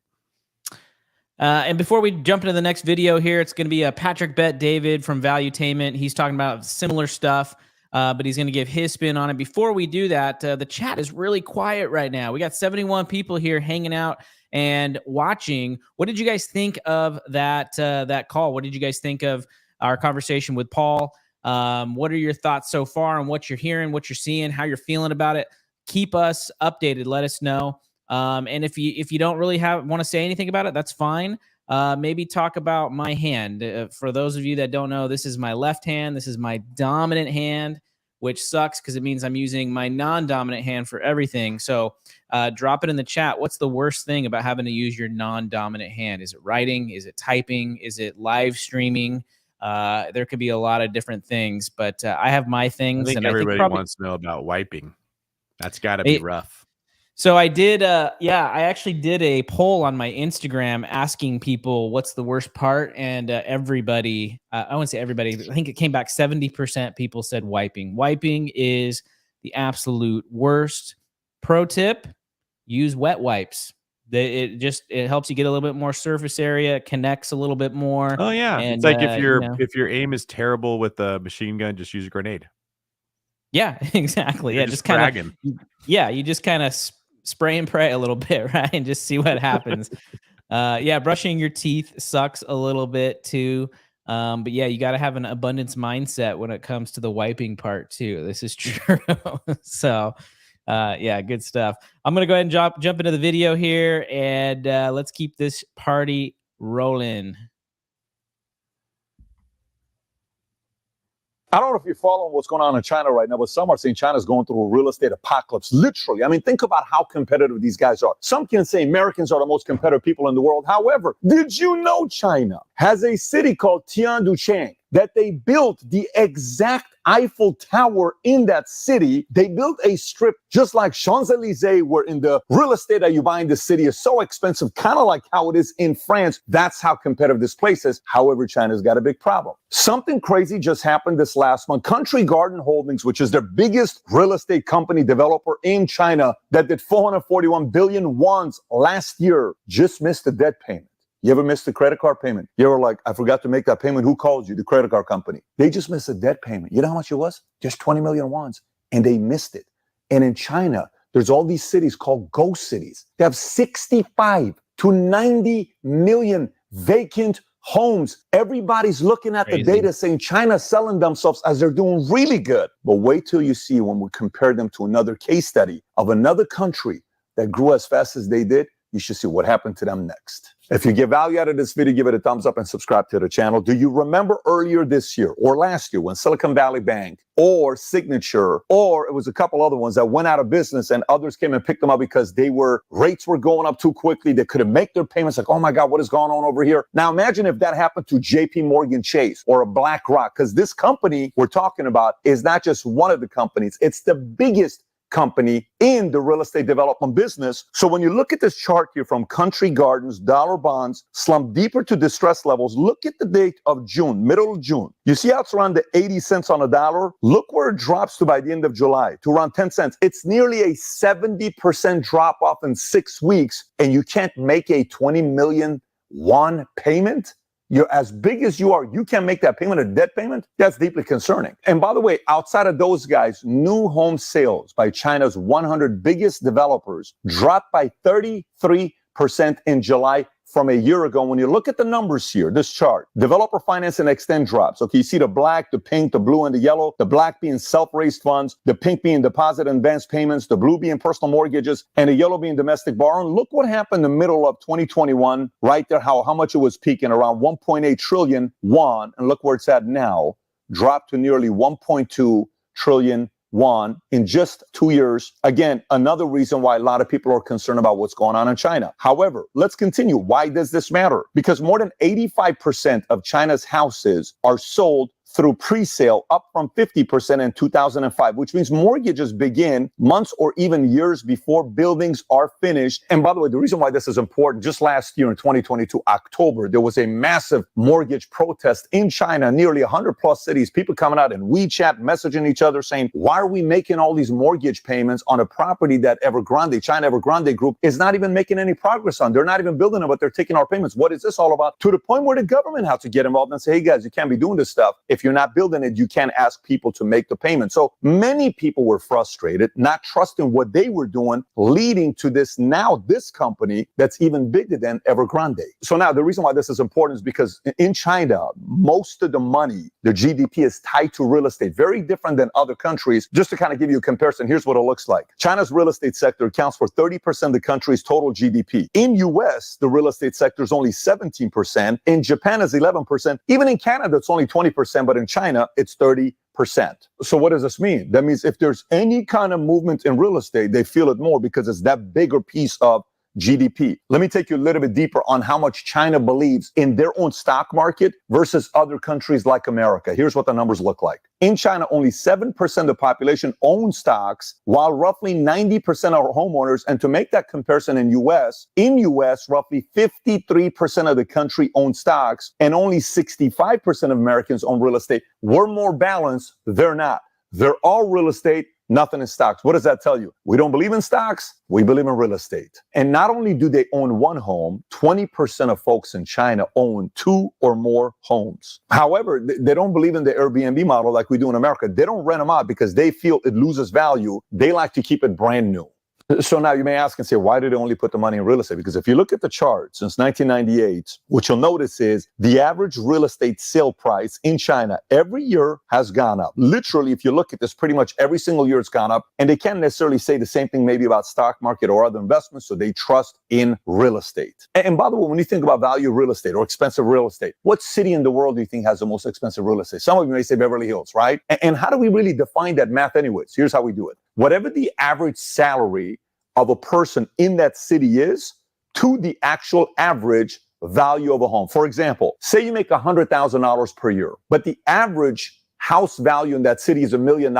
And before we jump into the next video here, it's going to be a Patrick Bet David from Valuetainment. He's talking about similar stuff. But he's going to give his spin on it. Before we do that, the chat is really quiet right now. We got 71 people here hanging out and watching. What did you guys think of that call? What did you guys think of our conversation with Paul? What are your thoughts so far on what you're hearing, what you're seeing, how you're feeling about it? Keep us updated. Let us know. And if you don't really want to say anything about it, that's fine. Maybe talk about my hand. For those of you that don't know, this is my left hand. This is my dominant hand, which sucks because it means I'm using my non-dominant hand for everything. So drop it in the chat. What's the worst thing about having to use your non-dominant hand? Is it writing? Is it typing? Is it live streaming? There could be a lot of different things, but I have my things. I think everybody wants to know about wiping. That's got to be rough. So I did, I actually did a poll on my Instagram asking people what's the worst part, and everybody, I wouldn't say everybody, I think it came back 70% people said wiping. Wiping is the absolute worst. Pro tip, use wet wipes. It helps you get a little bit more surface area, it connects a little bit more. Oh yeah, and, it's like if your aim is terrible with a machine gun, just use a grenade. Yeah, exactly. You're yeah, just kind of, you just kind of spray and pray a little bit, right? And just see what happens. Brushing your teeth sucks a little bit too. But yeah, you got to have an abundance mindset when it comes to the wiping part too. This is true. So, good stuff. I'm going to go ahead and jump into the video here, and let's keep this party rolling. I don't know if you're following what's going on in China right now, but some are saying China's going through a real estate apocalypse. Literally. I mean, think about how competitive these guys are. Some can say Americans are the most competitive people in the world. However, did you know China has a city called Tianducheng that they built the exact Eiffel Tower in that city? They built a strip just like Champs-Elysees, where in the real estate that you buy in the city is so expensive, kind of like how it is in France. That's how competitive this place is. However, China's got a big problem. Something crazy just happened this last month. Country Garden Holdings, which is their biggest real estate company developer in China that did 441 billion wons last year, just missed the debt payment. You ever missed a credit card payment? You ever like, I forgot to make that payment. Who calls you? The credit card company. They just missed a debt payment. You know how much it was? Just 20 million wons. And they missed it. And in China, there's all these cities called ghost cities. They have 65 to 90 million vacant homes. Everybody's looking at the data saying China's selling themselves as they're doing really good. But wait till you see when we compare them to another case study of another country that grew as fast as they did. You should see what happened to them next. If you get value out of this video, give it a thumbs up and subscribe to the channel. Do you remember earlier this year or last year when Silicon Valley Bank or Signature, or it was a couple other ones that went out of business and others came and picked them up because rates were going up too quickly. They couldn't make their payments. Like, oh my God, what is going on over here? Now imagine if that happened to JP Morgan Chase or a BlackRock, because this company we're talking about is not just one of the companies. It's the biggest company in the real estate development business. So when you look at this chart here from country gardens, dollar bonds, slump deeper to distress levels, look at the date of June, middle of June. You see how it's around the 80 cents on a dollar? Look where it drops to by the end of July, to around 10 cents. It's nearly a 70% drop off in 6 weeks, and you can't make a 20 million won payment? You're as big as you are. You can't make that payment, a debt payment? That's deeply concerning. And by the way, outside of those guys, new home sales by China's 100 biggest developers dropped by 33% in July from a year ago. When you look at the numbers here, this chart, developer finance and extend drops. Okay, you see the black, the pink, the blue, and the yellow. The black being self-raised funds, the pink being deposit and advance payments, the blue being personal mortgages, and the yellow being domestic borrowing. Look what happened in the middle of 2021, right there, how much it was peaking, around 1.8 trillion won, and look where it's at now, dropped to nearly 1.2 trillion won in just 2 years. Again, another reason why a lot of people are concerned about what's going on in China. However, let's continue. Why does this matter? Because more than 85% of China's houses are sold through pre-sale, up from 50% in 2005, which means mortgages begin months or even years before buildings are finished. And by the way, the reason why this is important, just last year in 2022, October, there was a massive mortgage protest in China, nearly 100 plus cities, people coming out in WeChat, messaging each other saying, why are we making all these mortgage payments on a property that Evergrande, China Evergrande Group, is not even making any progress on? They're not even building it, but they're taking our payments. What is this all about? To the point where the government has to get involved and say, hey guys, you can't be doing this stuff. If you're not building it, you can't ask people to make the payment. So many people were frustrated, not trusting what they were doing, leading to this company that's even bigger than Evergrande. So now the reason why this is important is because in China, most of the money, the GDP is tied to real estate, very different than other countries. Just to kind of give you a comparison, here's what it looks like. China's real estate sector accounts for 30% of the country's total GDP. In US, the real estate sector is only 17%. In Japan, is 11%. Even in Canada, it's only 20%, but in China, it's 30%. So what does this mean? That means if there's any kind of movement in real estate, they feel it more because it's that bigger piece of GDP. Let me take you a little bit deeper on how much China believes in their own stock market versus other countries like America. Here's what the numbers look like. In China, only 7% of the population owns stocks, while roughly 90% are homeowners. And to make that comparison in US, roughly 53% of the country owns stocks and only 65% of Americans own real estate. We're more balanced. They're not. They're all real estate. Nothing in stocks. What does that tell you? We don't believe in stocks. We believe in real estate. And not only do they own one home, 20% of folks in China own 2 or more homes. However, they don't believe in the Airbnb model like we do in America. They don't rent them out because they feel it loses value. They like to keep it brand new. So now you may ask and say, why did they only put the money in real estate? Because if you look at the chart since 1998, what you'll notice is the average real estate sale price in China every year has gone up. Literally, if you look at this, pretty much every single year it's gone up. And they can't necessarily say the same thing maybe about stock market or other investments, so they trust in real estate. And by the way, when you think about value real estate or expensive real estate, what city in the world do you think has the most expensive real estate? Some of you may say Beverly Hills, right? And how do we really define that math anyways? Here's how we do it. Whatever the average salary of a person in that city is to the actual average value of a home. For example, say you make $100,000 per year, but the average house value in that city is $1 million.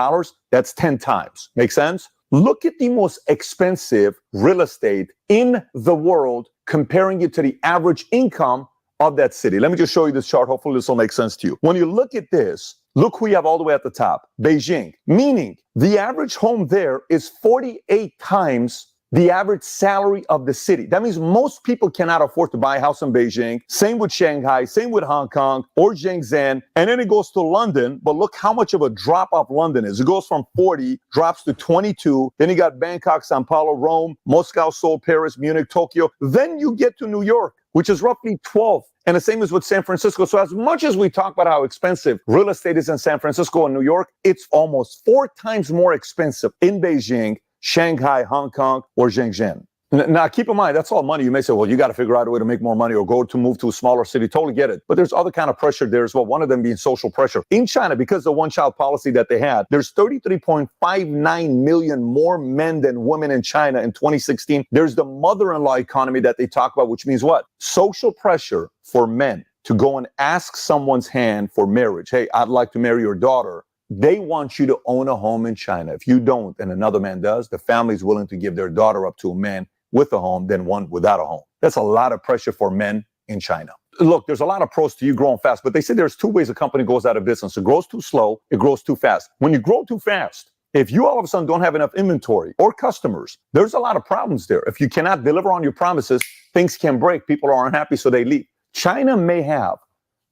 That's 10 times. Make sense? Look at the most expensive real estate in the world, comparing it to the average income of that city. Let me just show you this chart. Hopefully this will make sense to you. When you look at this, look who you have all the way at the top, Beijing, meaning the average home there is 48 times the average salary of the city. That means most people cannot afford to buy a house in Beijing. Same with Shanghai, same with Hong Kong or Shenzhen. And then it goes to London, but look how much of a drop off London is. It goes from 40, drops to 22. Then you got Bangkok, Sao Paulo, Rome, Moscow, Seoul, Paris, Munich, Tokyo. Then you get to New York, which is roughly 12. And the same is with San Francisco. So as much as we talk about how expensive real estate is in San Francisco and New York, it's almost 4 times more expensive in Beijing, Shanghai, Hong Kong, or Shenzhen. Now, keep in mind, that's all money. You may say, well, you got to figure out a way to make more money or move to a smaller city. Totally get it. But there's other kind of pressure there as well. One of them being social pressure. In China, because of the one-child policy that they had, there's 33.59 million more men than women in China in 2016. There's the mother-in-law economy that they talk about, which means what? Social pressure for men to go and ask someone's hand for marriage. Hey, I'd like to marry your daughter. They want you to own a home in China. If you don't and another man does, the family is willing to give their daughter up to a man with a home than one without a home. That's a lot of pressure for men in China. Look, there's a lot of pros to you growing fast, but they say there's two ways a company goes out of business. It grows too slow, it grows too fast. When you grow too fast, if you all of a sudden don't have enough inventory or customers, there's a lot of problems there. If you cannot deliver on your promises, things can break. People are unhappy, so they leave. China may have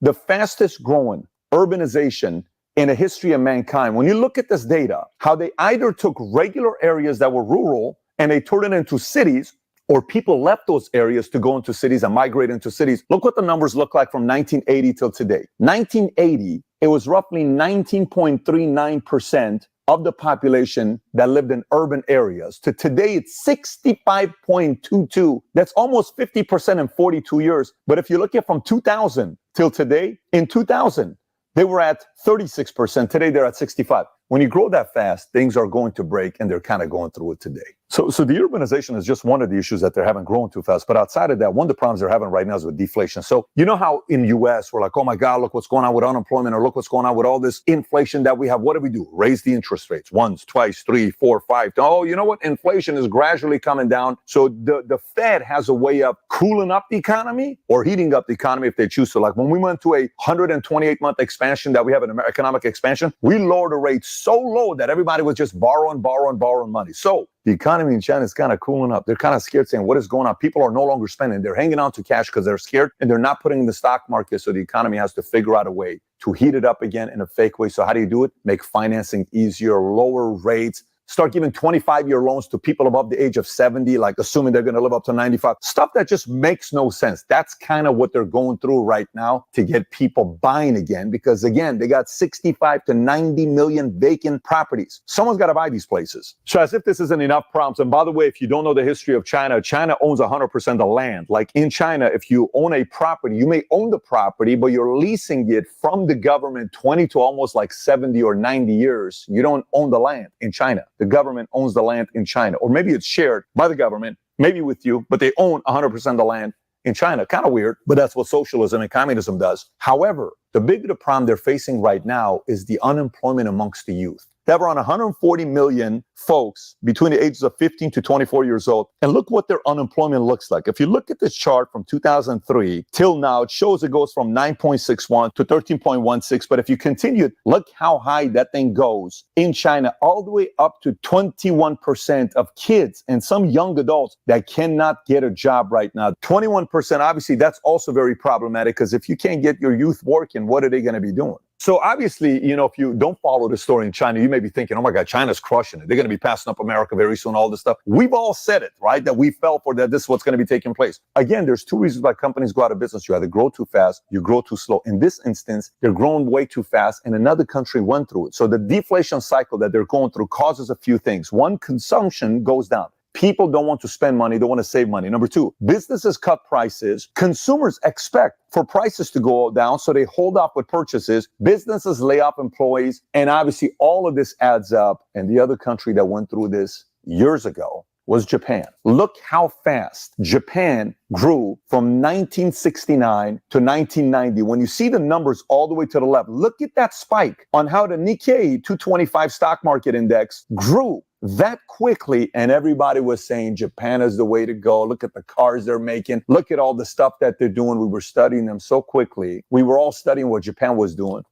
the fastest growing urbanization in the history of mankind. When you look at this data, how they either took regular areas that were rural and they turned it into cities, or people left those areas to go into cities and migrate into cities. Look what the numbers look like from 1980 till today. 1980, it was roughly 19.39% of the population that lived in urban areas. To today, it's 65.22. That's almost 50% in 42 years. But if you look at from 2000 till today, in 2000, they were at 36%. Today, they're at 65. When you grow that fast, things are going to break, and they're kind of going through it today. So the urbanization is just one of the issues that they're having growing too fast. But outside of that, one of the problems they're having right now is with deflation. So you know how in the U.S. we're like, oh my God, look what's going on with unemployment, or look what's going on with all this inflation that we have. What do? Raise the interest rates once, twice, 3, 4, 5. Oh, you know what? Inflation is gradually coming down. So the Fed has a way of cooling up the economy or heating up the economy if they choose to. Like when we went to a 128-month expansion that we have an economic expansion, we lowered the rates so low that everybody was just borrowing money. So the economy in China is kind of cooling up. They're kind of scared, saying, what is going on? People are no longer spending. They're hanging on to cash because they're scared, and they're not putting in the stock market. So the economy has to figure out a way to heat it up again in a fake way. So how do you do it? Make financing easier, lower rates, start giving 25-year loans to people above the age of 70, like assuming they're going to live up to 95. Stuff that just makes no sense. That's kind of what they're going through right now to get people buying again, because again, they got 65 to 90 million vacant properties. Someone's got to buy these places. So as if this isn't enough problems. And by the way, if you don't know the history of China, China owns 100% of land. Like in China, if you own a property, you may own the property, but you're leasing it from the government 20 to almost like 70 or 90 years. You don't own the land in China. The government owns the land in China, or maybe it's shared by the government, maybe with you, but they own 100% of the land in China. Kind of weird, but that's what socialism and communism does. However, the bigger problem they're facing right now is the unemployment amongst the youth. They have around 140 million folks between the ages of 15 to 24 years old. And look what their unemployment looks like. If you look at this chart from 2003 till now, it shows it goes from 9.61 to 13.16. But if you continue, look how high that thing goes in China, all the way up to 21% of kids and some young adults that cannot get a job right now. 21%, obviously, that's also very problematic, because if you can't get your youth working, what are they going to be doing? So obviously, you know, if you don't follow the story in China, you may be thinking, oh my God, China's crushing it. They're going to be passing up America very soon, all this stuff. We've all said it, right? That we fell for that. This is what's going to be taking place. Again, there's two reasons why companies go out of business. You either grow too fast, you grow too slow. In this instance, they're growing way too fast, and another country went through it. So the deflation cycle that they're going through causes a few things. One, consumption goes down. People don't want to spend money. They want to save money. Number two, businesses cut prices. Consumers expect for prices to go down, so they hold off with purchases. Businesses lay off employees. And obviously, all of this adds up. And the other country that went through this years ago was Japan. Look how fast Japan grew from 1969 to 1990. When you see the numbers all the way to the left, look at that spike on how the Nikkei 225 stock market index grew that quickly, and everybody was saying Japan is the way to go. Look at the cars they're making. Look at all the stuff that they're doing. We were studying them so quickly. We were all studying what Japan was doing.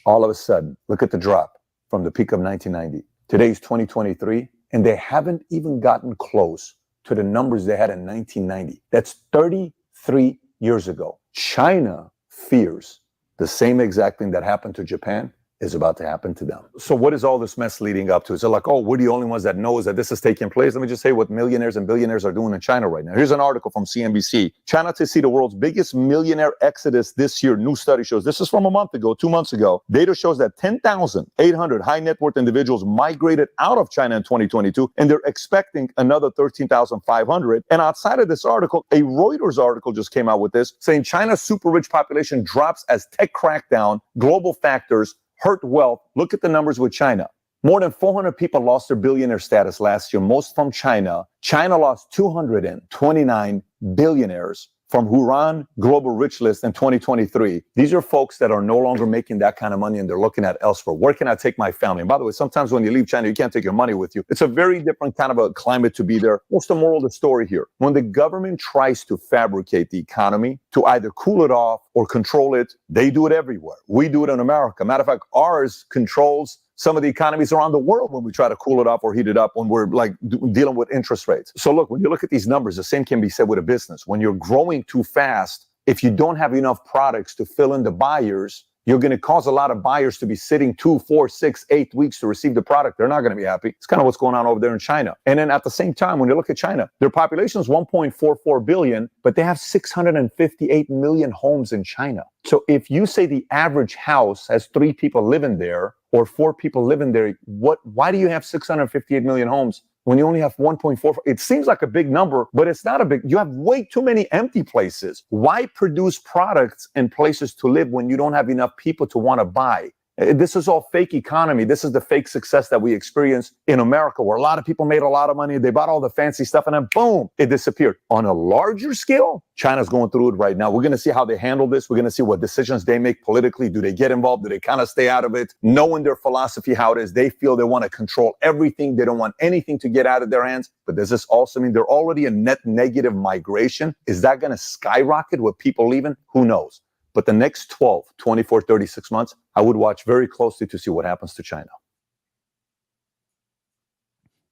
All of a sudden, look at the drop from the peak of 1990. Today's 2023, and they haven't even gotten close to the numbers they had in 1990. That's 33 years ago. China fears the same exact thing that happened to Japan is about to happen to them. So what is all this mess leading up to? Is it like, oh, we're the only ones that knows that this is taking place? Let me just say what millionaires and billionaires are doing in China right now. Here's an article from CNBC. China to see the world's biggest millionaire exodus this year. New study shows, this is from a month ago, 2 months ago. Data shows that 10,800 high net worth individuals migrated out of China in 2022, and they're expecting another 13,500. And outside of this article, a Reuters article just came out with this, saying China's super rich population drops as tech crackdown, global factors hurt wealth. Look at the numbers with China. More than 400 people lost their billionaire status last year, most from China. China lost 229 billionaires from who ran Global Rich List in 2023. These are folks that are no longer making that kind of money and they're looking at elsewhere. Where can I take my family? And by the way, sometimes when you leave China, you can't take your money with you. It's a very different kind of a climate to be there. What's the moral of the story here? When the government tries to fabricate the economy to either cool it off or control it, they do it everywhere. We do it in America. Matter of fact, ours controls some of the economies around the world when we try to cool it off or heat it up when we're like dealing with interest rates. So look, when you look at these numbers, the same can be said with a business. When you're growing too fast, if you don't have enough products to fill in the buyers, you're going to cause a lot of buyers to be sitting 2, 4, 6, 8 weeks to receive the product. They're not going to be happy. It's kind of what's going on over there in China. And then at the same time, when you look at China, their population is 1.44 billion, but they have 658 million homes in China. So if you say the average house has 3 people living there or 4 people living there, why do you have 658 million homes when you only have 1.4? It seems like a big number, but it's not a big. You have way too many empty places. Why produce products and places to live when you don't have enough people to want to buy? This is all fake economy. This is the fake success that we experience in America, where a lot of people made a lot of money. They bought all the fancy stuff and then boom, it disappeared. On a larger scale, China's going through it right now. We're going to see how they handle this. We're going to see what decisions they make politically. Do they get involved? Do they kind of stay out of it? Knowing their philosophy, how it is, they feel they want to control everything. They don't want anything to get out of their hands. But does this also mean they're already a net negative migration? Is that going to skyrocket with people leaving? Who knows? But the next 12, 24, 36 months, I would watch very closely to see what happens to China.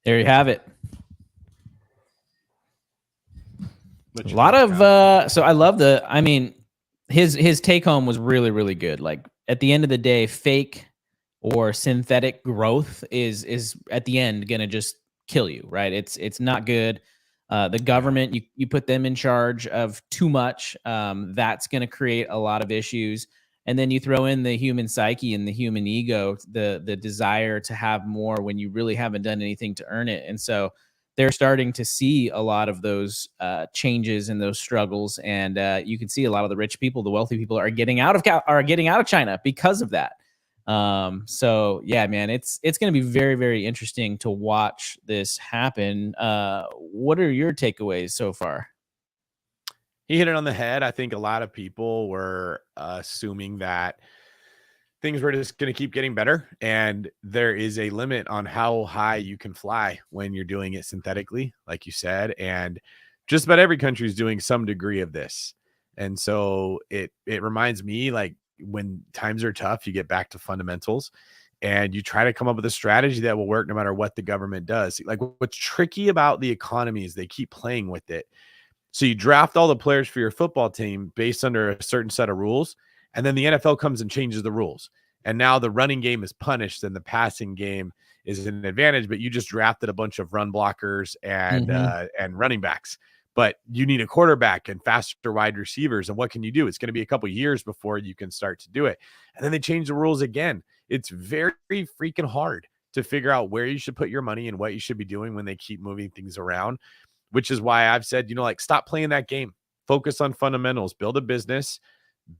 There you have it. A Which lot of so I love his take home was really, really good. Like at the end of the day, fake or synthetic growth is at the end gonna just kill you, right? It's not good. The government, you put them in charge of too much. That's going to create a lot of issues. And then you throw in the human psyche and the human ego, the desire to have more when you really haven't done anything to earn it. And so they're starting to see a lot of those changes and those struggles. And you can see a lot of the rich people, the wealthy people, are getting out of China because of that. So yeah, man, it's going to be very, very interesting to watch this happen. What are your takeaways so far? He hit it on the head. I think a lot of people were assuming that things were just going to keep getting better. And there is a limit on how high you can fly when you're doing it synthetically, like you said. And just about every country is doing some degree of this. And so it reminds me, like, when times are tough, you get back to fundamentals and you try to come up with a strategy that will work no matter what the government does. Like, what's tricky about the economy is they keep playing with it. So you draft all the players for your football team based under a certain set of rules, and then the NFL comes and changes the rules. And now the running game is punished and the passing game is an advantage, but you just drafted a bunch of run blockers and running backs. But you need a quarterback and faster wide receivers. And what can you do? It's going to be a couple of years before you can start to do it. And then they change the rules again. It's very freaking hard to figure out where you should put your money and what you should be doing when they keep moving things around, which is why I've said, stop playing that game. Focus on fundamentals, build a business,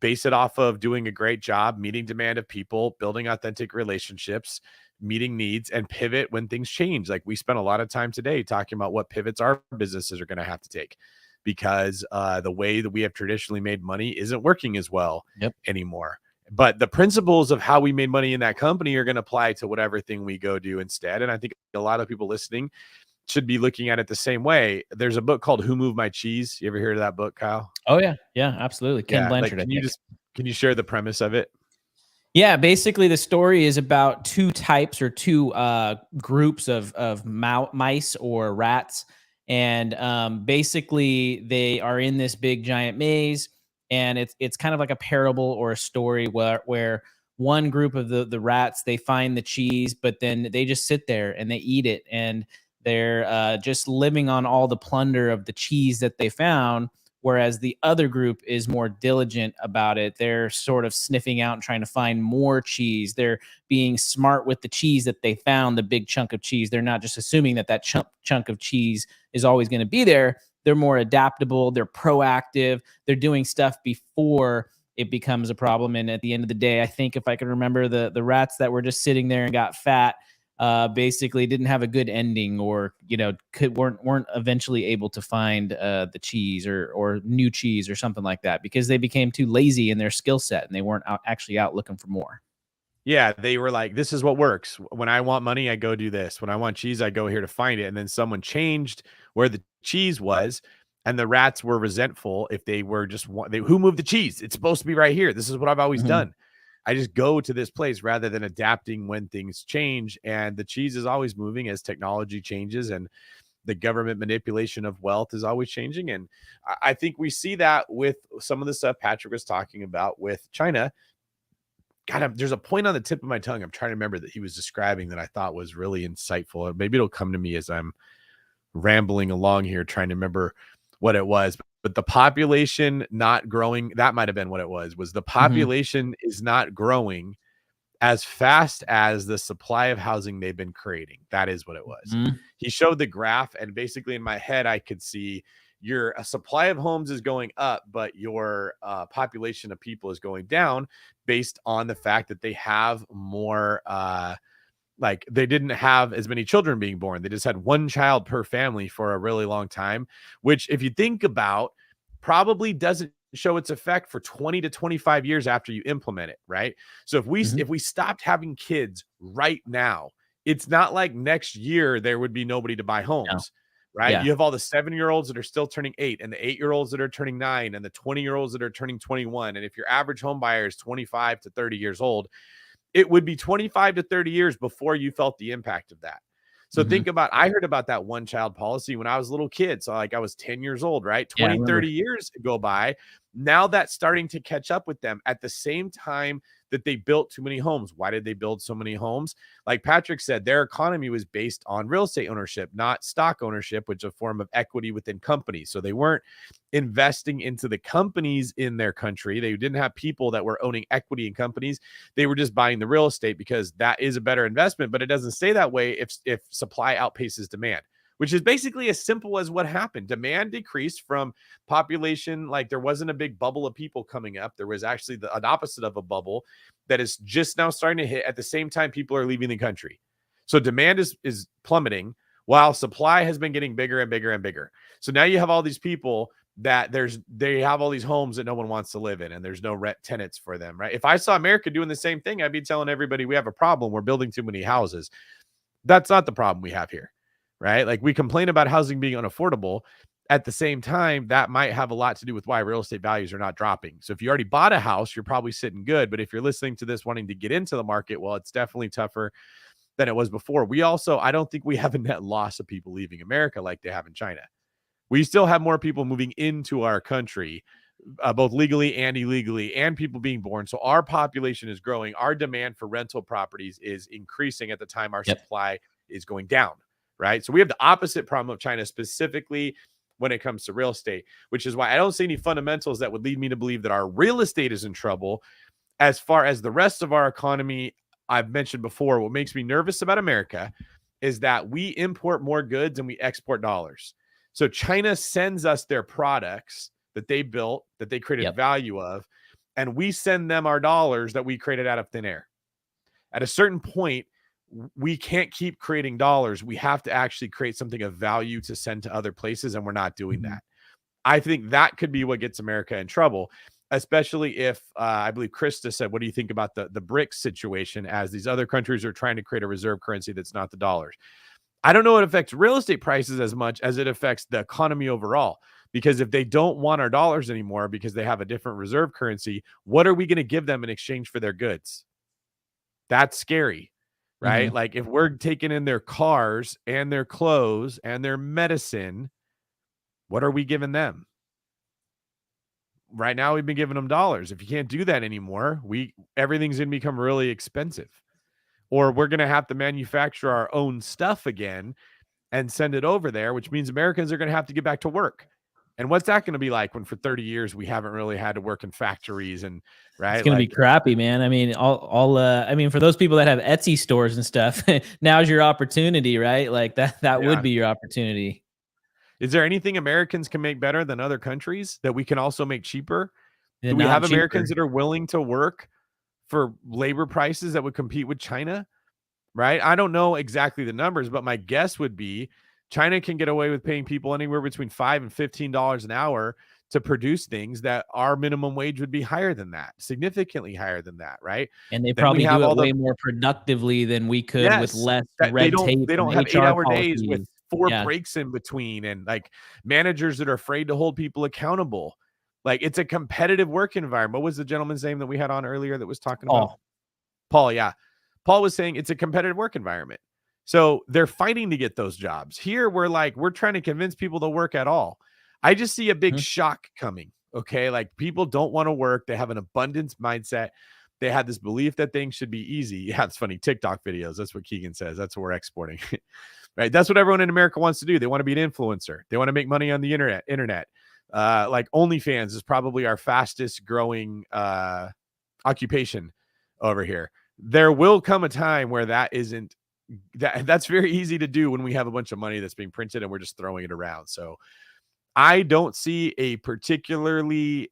base it off of doing a great job, meeting demand of people, building authentic relationships, meeting needs, and pivot when things change. Like we spent a lot of time today talking about what pivots our businesses are going to have to take, because the way that we have traditionally made money isn't working as well anymore. But the principles of how we made money in that company are going to apply to whatever thing we go do instead. And I think a lot of people listening should be looking at it the same way. There's a book called Who Moved My Cheese. You ever heard of that book, Kyle? Oh yeah. Yeah, absolutely. Ken Blanchard. Like, can you share the premise of it? Yeah, basically the story is about two types or two groups of mice or rats. And basically they are in this big giant maze, and it's kind of like a parable or a story where one group of the rats, they find the cheese, but then they just sit there and they eat it, and they're just living on all the plunder of the cheese that they found. Whereas the other group is more diligent about it. They're sort of sniffing out and trying to find more cheese. They're being smart with the cheese that they found, the big chunk of cheese. They're not just assuming that chunk of cheese is always going to be there. They're more adaptable. They're proactive. They're doing stuff before it becomes a problem. And at the end of the day, I think if I can remember, the rats that were just sitting there and got fat, basically didn't have a good ending, or weren't eventually able to find the cheese or new cheese or something like that, because they became too lazy in their skill set and they weren't actually out looking for more. Yeah, they were like, this is what works. When I want money, I go do this. When I want cheese, I go here to find it. And then someone changed where the cheese was, and the rats were resentful if they were just who moved the cheese? It's supposed to be right here. This is what I've always done. I just go to this place rather than adapting when things change. And the cheese is always moving as technology changes, and the government manipulation of wealth is always changing. And I think we see that with some of the stuff Patrick was talking about with China. God, there's a point on the tip of my tongue I'm trying to remember that he was describing that I thought was really insightful. Maybe it'll come to me as I'm rambling along here trying to remember what it was. But the population not growing, that might have been what it was the population is not growing as fast as the supply of housing they've been creating. That is what it was. He showed the graph, and basically in my head, I could see your supply of homes is going up, but your population of people is going down based on the fact that they have more, like they didn't have as many children being born. They just had one child per family for a really long time, which if you think about, probably doesn't show its effect for 20 to 25 years after you implement it, right? So if we stopped having kids right now, it's not like next year there would be nobody to buy homes. Right. Yeah. You have all the 7-year-olds that are still turning 8, and the 8-year-olds that are turning 9, and the 20-year-olds that are turning 21. And if your average home buyer is 25 to 30 years old, it would be 25 to 30 years before you felt the impact of that. So think about, I heard about that one child policy when I was a little kid. So like I was 10 years old, right? 20, 30 years go by. Now that's starting to catch up with them at the same time that they built too many homes. Why did they build so many homes? Like Patrick said, their economy was based on real estate ownership, not stock ownership, which is a form of equity within companies. So they weren't investing into the companies in their country. They didn't have people that were owning equity in companies. They were just buying the real estate because that is a better investment, but it doesn't stay that way if supply outpaces demand, which is basically as simple as what happened. Demand decreased from population. Like there wasn't a big bubble of people coming up. There was actually an opposite of a bubble that is just now starting to hit at the same time people are leaving the country. So demand is plummeting while supply has been getting bigger and bigger and bigger. So now you have all these people that they have all these homes that no one wants to live in, and there's no rent tenants for them, right? If I saw America doing the same thing, I'd be telling everybody we have a problem. We're building too many houses. That's not the problem we have here. Right? Like we complain about housing being unaffordable. At the same time, that might have a lot to do with why real estate values are not dropping. So if you already bought a house, you're probably sitting good. But if you're listening to this wanting to get into the market, well, it's definitely tougher than it was before. I don't think we have a net loss of people leaving America like they have in China. We still have more people moving into our country, both legally and illegally, and people being born. So our population is growing. Our demand for rental properties is increasing at the time our supply is going down. Right. So we have the opposite problem of China, specifically when it comes to real estate, which is why I don't see any fundamentals that would lead me to believe that our real estate is in trouble. As far as the rest of our economy, I've mentioned before, what makes me nervous about America is that we import more goods and we export dollars. So China sends us their products that they built, that they created value of, and we send them our dollars that we created out of thin air. At a certain point, we can't keep creating dollars. We have to actually create something of value to send to other places, and we're not doing that. I think that could be what gets America in trouble, especially if I believe Krista said, what do you think about the BRICS situation as these other countries are trying to create a reserve currency that's not the dollars? I don't know it affects real estate prices as much as it affects the economy overall, because if they don't want our dollars anymore because they have a different reserve currency, what are we going to give them in exchange for their goods? That's scary. Right? Like if we're taking in their cars and their clothes and their medicine, what are we giving them? Right now, we've been giving them dollars. If you can't do that anymore, everything's going to become really expensive, or we're going to have to manufacture our own stuff again and send it over there, which means Americans are going to have to get back to work. And what's that going to be like when for 30 years we haven't really had to work in factories? And right, it's going to be crappy, man. I mean, I mean, for those people that have Etsy stores and stuff, now's your opportunity, right? Like that would be your opportunity. Is there anything Americans can make better than other countries that we can also make cheaper? Do we have Americans that are willing to work for labor prices that would compete with China? right? I don't know exactly the numbers, but my guess would be China can get away with paying people anywhere between $5 and $15 an hour to produce things that our minimum wage would be higher than that, significantly higher than that, right? And they Then we probably have do it all the way more productively than we could with yes, less that red tape they and don't have HR 8-hour days with policies. 4 Yeah. breaks in between, and like managers that are afraid to hold people accountable. Like it's a competitive work environment. What was the gentleman's name that we had on earlier that was talking about? Paul, yeah. Paul was saying it's a competitive work environment. So they're fighting to get those jobs. Here, we're trying to convince people to work at all. I just see a big shock coming. Okay. Like people don't want to work. They have an abundance mindset. They had this belief that things should be easy. Yeah, it's funny. TikTok videos. That's what Keegan says. That's what we're exporting. Right. That's what everyone in America wants to do. They want to be an influencer. They want to make money on the internet. Like OnlyFans is probably our fastest growing occupation over here. There will come a time where that's very easy to do when we have a bunch of money that's being printed and we're just throwing it around. So I don't see a particularly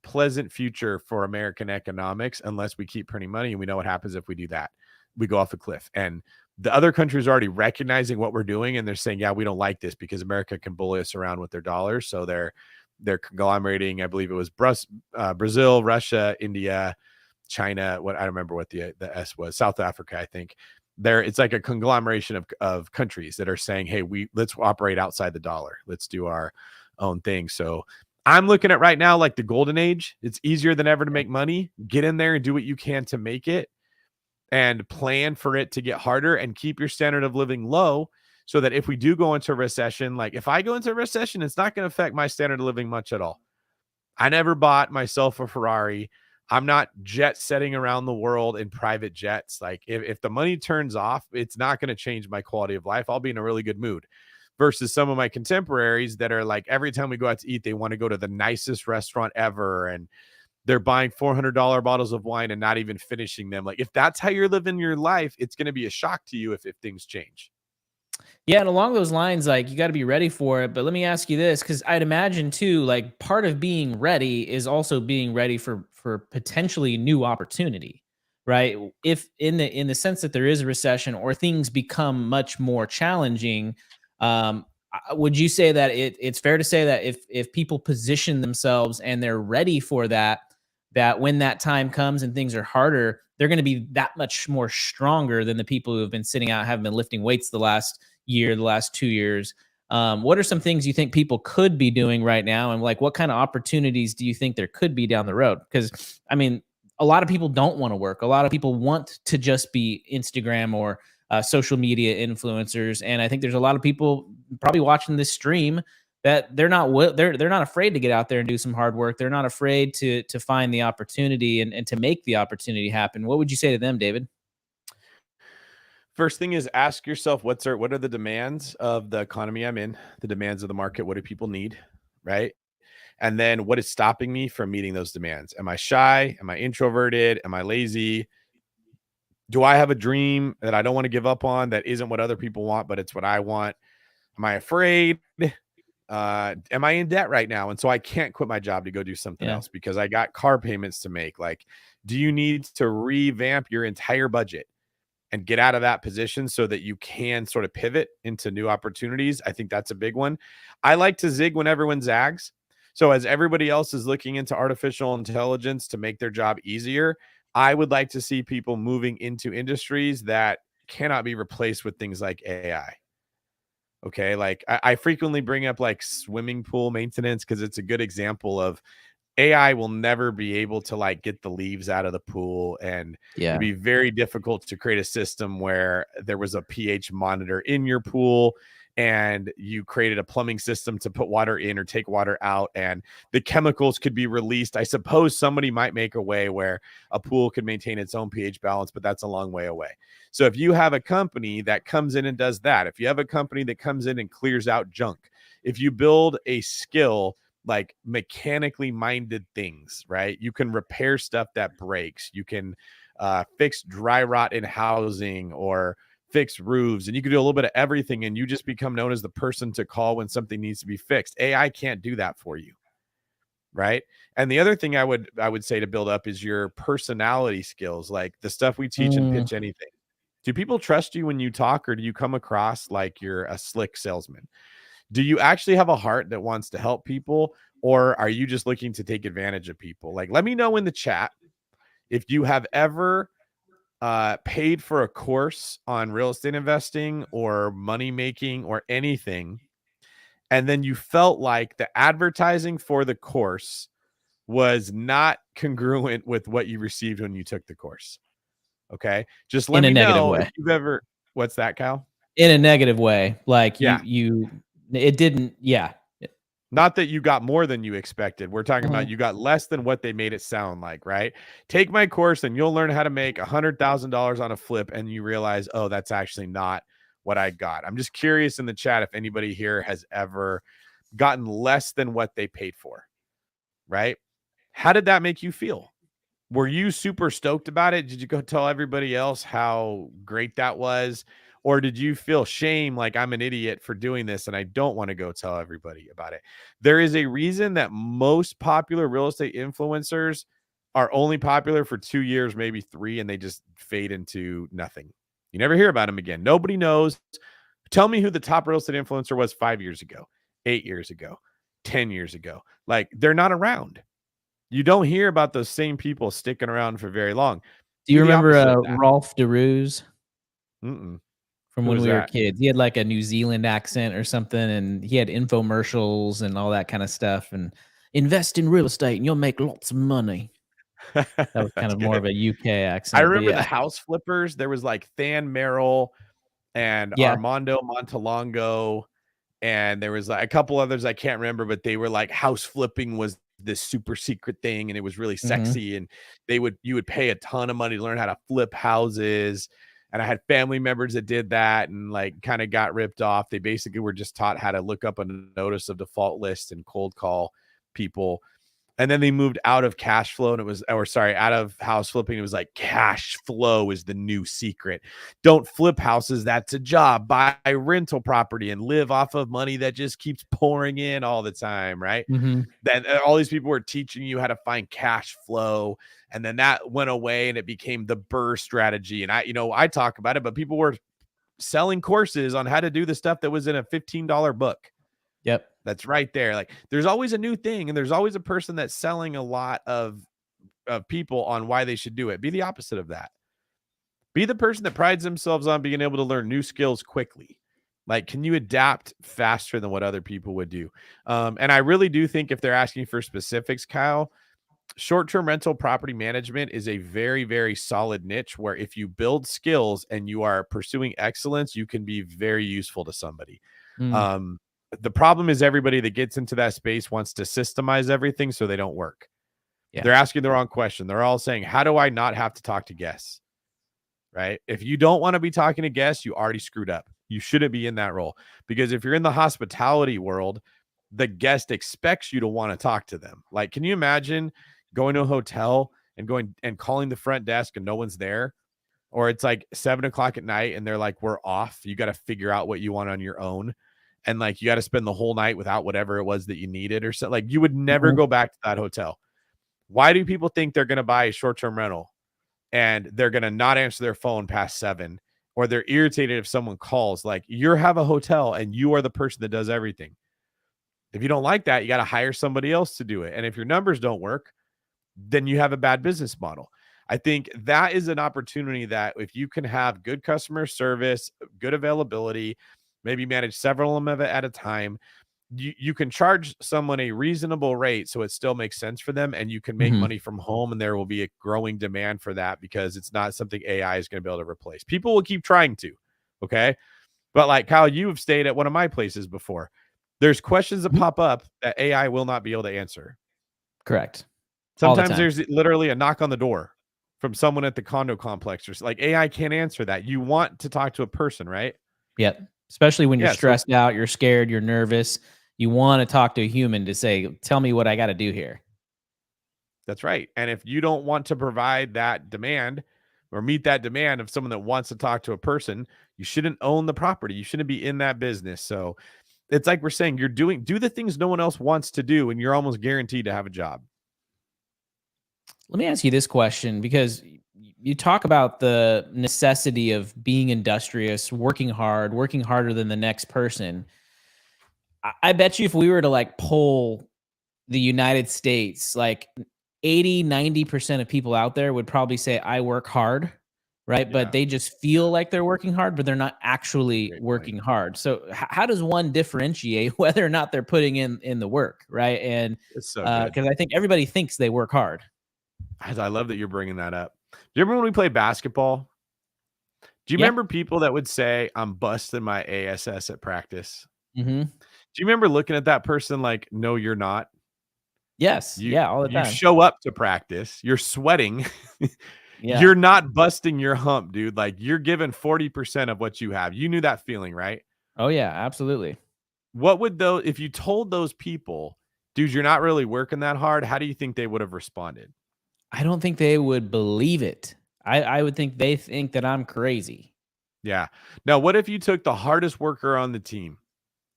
pleasant future for American economics unless we keep printing money. And we know what happens if we do that. We go off a cliff. And the other countries are already recognizing what we're doing. And they're saying, yeah, we don't like this because America can bully us around with their dollars. So they're conglomerating. I believe it was Brazil, Russia, India, China. I don't remember what the S was. South Africa, I think. It's like a conglomeration of countries that are saying, hey, let's operate outside the dollar. Let's do our own thing. So I'm looking at right now like the golden age. It's easier than ever to make money. Get in there and do what you can to make it and plan for it to get harder and keep your standard of living low so that if we do go into a recession, like if I go into a recession, it's not going to affect my standard of living much at all. I never bought myself a Ferrari. I'm not jet setting around the world in private jets. Like if the money turns off, it's not going to change my quality of life. I'll be in a really good mood versus some of my contemporaries that are like, every time we go out to eat, they want to go to the nicest restaurant ever. And they're buying $400 bottles of wine and not even finishing them. Like if that's how you're living your life, it's going to be a shock to you if things change. Yeah, and along those lines, like you got to be ready for it. But let me ask you this, because I'd imagine too, like part of being ready is also being ready for potentially new opportunity, right? If in the sense that there is a recession or things become much more challenging, would you say that it's fair to say that if people position themselves and they're ready for that, that when that time comes and things are harder, they're going to be that much more stronger than the people who have been sitting out, haven't been lifting weights the last year, the last 2 years. What are some things you think people could be doing right now? And like, what kind of opportunities do you think there could be down the road? Because I mean, a lot of people don't want to work. A lot of people want to just be Instagram or social media influencers. And I think there's a lot of people probably watching this stream that they're not afraid to get out there and do some hard work. They're not afraid to find the opportunity and to make the opportunity happen. What would you say to them, David? First thing is ask yourself, what are the demands of the economy I'm in, the demands of the market? What do people need? Right. And then what is stopping me from meeting those demands? Am I shy? Am I introverted? Am I lazy? Do I have a dream that I don't want to give up on that isn't what other people want, but it's what I want? Am I afraid? Am I in debt right now? And so I can't quit my job to go do something else because I got car payments to make. Like, do you need to revamp your entire budget and get out of that position so that you can sort of pivot into new opportunities? I think that's a big one. I like to zig when everyone zags. So as everybody else is looking into artificial intelligence to make their job easier, I would like to see people moving into industries that cannot be replaced with things like AI. Okay. Like I frequently bring up like swimming pool maintenance because it's a good example of AI will never be able to like get the leaves out of the pool, and it'd be very difficult to create a system where there was a pH monitor in your pool and you created a plumbing system to put water in or take water out and the chemicals could be released. I suppose somebody might make a way where a pool could maintain its own pH balance, but that's a long way away. So if you have a company that comes in and does that, if you have a company that comes in and clears out junk, if you build a skill like mechanically minded things, right? You can repair stuff that breaks. You can fix dry rot in housing or fix roofs, and you can do a little bit of everything, and you just become known as the person to call when something needs to be fixed. AI can't do that for you, right? And the other thing I would say to build up is your personality skills, like the stuff we teach in Pitch Anything. Do people trust you when you talk, or do you come across like you're a slick salesman? Do you actually have a heart that wants to help people, or are you just looking to take advantage of people? Like, let me know in the chat if you have ever paid for a course on real estate investing or money making or anything, and then you felt like the advertising for the course was not congruent with what you received when you took the course. Okay. Just let In a me negative know if way. you've ever, what's that, Kyle? In a negative way. Like Yeah. it didn't. Yeah. Not that you got more than you expected. We're talking about Mhm. you got less than what they made it sound like, right? Take my course and you'll learn how to make $100,000 on a flip, and you realize, oh, that's actually not what I got. I'm just curious in the chat if anybody here has ever gotten less than what they paid for, right? How did that make you feel? Were you super stoked about it? Did you go tell everybody else how great that was? Or did you feel shame, like I'm an idiot for doing this and I don't want to go tell everybody about it? There is a reason that most popular real estate influencers are only popular for 2 years, maybe 3, and they just fade into nothing. You never hear about them again. Nobody knows. Tell me who the top real estate influencer was 5 years ago, 8 years ago, 10 years ago. Like, they're not around. You don't hear about those same people sticking around for very long. Do you Do the remember opposite of that. Rolf DeRuse Mm-mm. from Who when was we were that? kids? He had like a New Zealand accent or something, and he had infomercials and all that kind of stuff. And invest in real estate, and you'll make lots of money. That was kind That's of more good. of a UK I accent, but remember the yeah, house flippers. There was like Than Merrill and yeah. Armando Montalongo, and there was like a couple others I can't remember, but they were like house flipping was this super secret thing, and it was really Mhm. sexy, and you would pay a ton of money to learn how to flip houses. And I had family members that did that and like kind of got ripped off. They basically were just taught how to look up a notice of default list and cold call people. And then they moved out of cash flow, and it was, or sorry, out of house flipping. It was like cash flow is the new secret. Don't flip houses. That's a job. Buy rental property and live off of money that just keeps pouring in all the time. Right. Mhm. Then all these people were teaching you how to find cash flow. And then that went away and it became the BRRRR strategy. And I talk about it, but people were selling courses on how to do the stuff that was in a $15 book. Yep. That's right there. Like, there's always a new thing, and there's always a person that's selling a lot of people on why they should do it. Be the opposite of that. Be the person that prides themselves on being able to learn new skills quickly. Like, can you adapt faster than what other people would do? And I really do think if they're asking for specifics, Kyle, short-term rental property management is a very, very solid niche where if you build skills and you are pursuing excellence, you can be very useful to somebody. Mm. The problem is everybody that gets into that space wants to systemize everything so they don't work. Yeah. They're asking the wrong question. They're all saying, how do I not have to talk to guests? Right? If you don't want to be talking to guests, you already screwed up. You shouldn't be in that role, because if you're in the hospitality world, the guest expects you to want to talk to them. Like, can you imagine going to a hotel and going and calling the front desk and no one's there? Or it's like 7:00 at night and they're like, we're off. You got to figure out what you want on your own. And like, you got to spend the whole night without whatever it was that you needed or something. Like, you would never Mhm. go back to that hotel. Why do people think they're going to buy a short-term rental and they're going to not answer their phone past 7, or they're irritated if someone calls? Like, you have a hotel and you are the person that does everything. If you don't like that, you got to hire somebody else to do it. And if your numbers don't work, then you have a bad business model. I think that is an opportunity that if you can have good customer service, good availability, maybe manage several of them at a time, you can charge someone a reasonable rate so it still makes sense for them, and you can make Mhm. money from home, and there will be a growing demand for that because it's not something AI is going to be able to replace. People will keep trying to, okay? But like, Kyle, you have stayed at one of my places before. There's questions that Mhm. pop up that AI will not be able to answer. Correct. All the Sometimes time. there's literally a knock on the door from someone at the condo complex, or like, AI can't answer that. You want to talk to a person, right? Yep. Especially when you're Yeah. So stressed out, you're scared, you're nervous. You want to talk to a human to say, tell me what I got to do here. that's right. And if you don't want to provide that demand or meet that demand of someone that wants to talk to a person, you shouldn't own the property. You shouldn't be in that business. So it's like we're saying, do the things no one else wants to do, and you're almost guaranteed to have a job. Let me ask you this question, because you talk about the necessity of being industrious, working hard, working harder than the next person. I bet you if we were to like poll the United States, like 80-90% of people out there would probably say I work hard, right? Yeah. But they just feel like they're working hard, but they're not actually Great working point. hard. So how does one differentiate whether or not they're putting in the work, right? And It's so good. because I think everybody thinks they work hard. I love that you're bringing that up. Do you remember when we played basketball? Do you Yeah. remember people that would say, I'm busting my ASS at practice? Mm-hmm. Do you remember looking at that person like, no, you're not? Yes. Yeah. All the You time. show up to practice, you're sweating, Yeah. you're not busting your hump, dude. Like you're giving 40% of what you have. You knew that feeling, right? Oh yeah. Absolutely. What would those, if you told those people, dude, you're not really working that hard, how do you think they would have responded? I don't think they would believe it. I would think they think that I'm crazy. Yeah. Now, what if you took the hardest worker on the team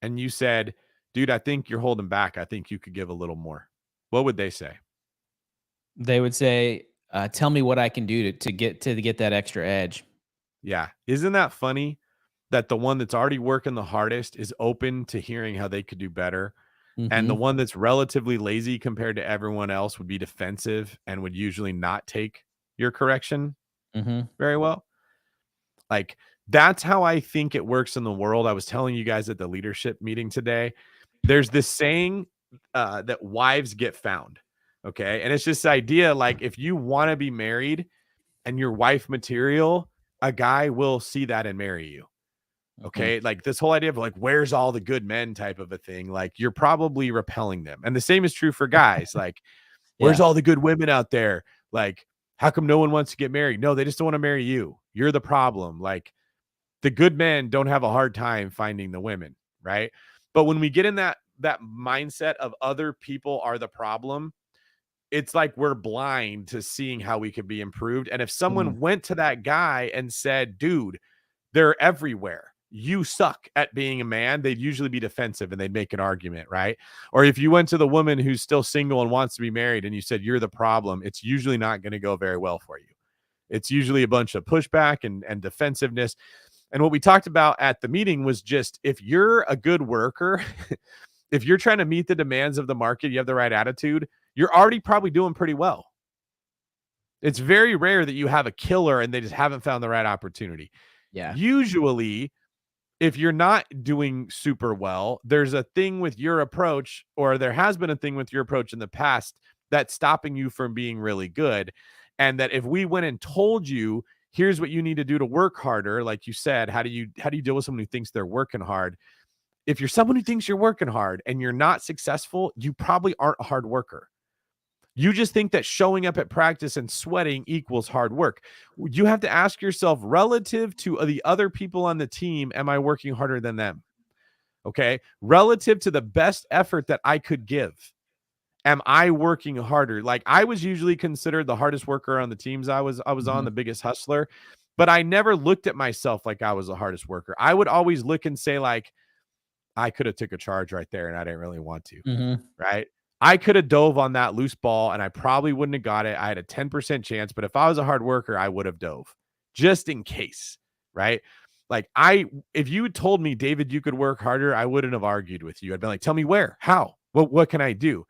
and you said, dude, I think you're holding back. I think you could give a little more. What would they say? They would say, "Tell me what I can do to get that extra edge." Yeah. Isn't that funny that the one that's already working the hardest is open to hearing how they could do better? And the Mm-hmm. one that's relatively lazy compared to everyone else would be defensive and would usually not take your correction Mm-hmm. very well. Like that's how I think it works in the world. I was telling you guys at the leadership meeting today, there's this saying that wives get found. Okay. And it's just this idea like if you want to be married and your wife material, a guy will see that and marry you. Okay. Like this whole idea of like, where's all the good men type of a thing? Like you're probably repelling them. And the same is true for guys. Like, where's Yeah. all the good women out there? Like, how come no one wants to get married? No, they just don't want to marry you. You're the problem. Like, the good men don't have a hard time finding the women, right? But when we get in that mindset of other people are the problem, it's like we're blind to seeing how we could be improved. And if someone went to that guy and said, dude, they're everywhere, you suck at being a man, they'd usually be defensive and they'd make an argument, right? Or if you went to the woman who's still single and wants to be married and you said you're the problem, it's usually not going to go very well for you. It's usually a bunch of pushback and defensiveness. And what we talked about at the meeting was just if you're a good worker, if you're trying to meet the demands of the market, you have the right attitude, you're already probably doing pretty well. It's very rare that you have a killer and they just haven't found the right opportunity. Yeah. Usually, if you're not doing super well, there's a thing with your approach, or there has been a thing with your approach in the past that's stopping you from being really good. And that if we went and told you, here's what you need to do to work harder, like you said, how do you deal with someone who thinks they're working hard? If you're someone who thinks you're working hard and you're not successful, you probably aren't a hard worker. You just think that showing up at practice and sweating equals hard work. You have to ask yourself, relative to the other people on the team, am I working harder than them? Okay. Relative to the best effort that I could give, am I working harder? Like I was usually considered the hardest worker on the teams I was on, the biggest hustler, but I never looked at myself like I was the hardest worker. I would always look and say like, I could have took a charge right there and I didn't really want to, right? I could have dove on that loose ball and I probably wouldn't have got it. I had a 10% chance, but if I was a hard worker, I would have dove just in case, right? Like if you told me, David, you could work harder, I wouldn't have argued with you. I'd be like, tell me where, how, what can I do?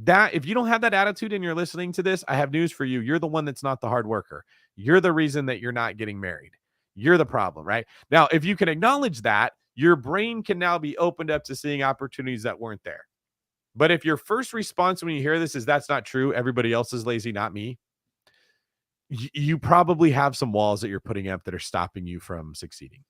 That if you don't have that attitude and you're listening to this, I have news for you. You're the one that's not the hard worker. You're the reason that you're not getting married. You're the problem, right? Now, if you can acknowledge that, your brain can now be opened up to seeing opportunities that weren't there. But if your first response when you hear this is that's not true, everybody else is lazy, not me, you probably have some walls that you're putting up that are stopping you from succeeding.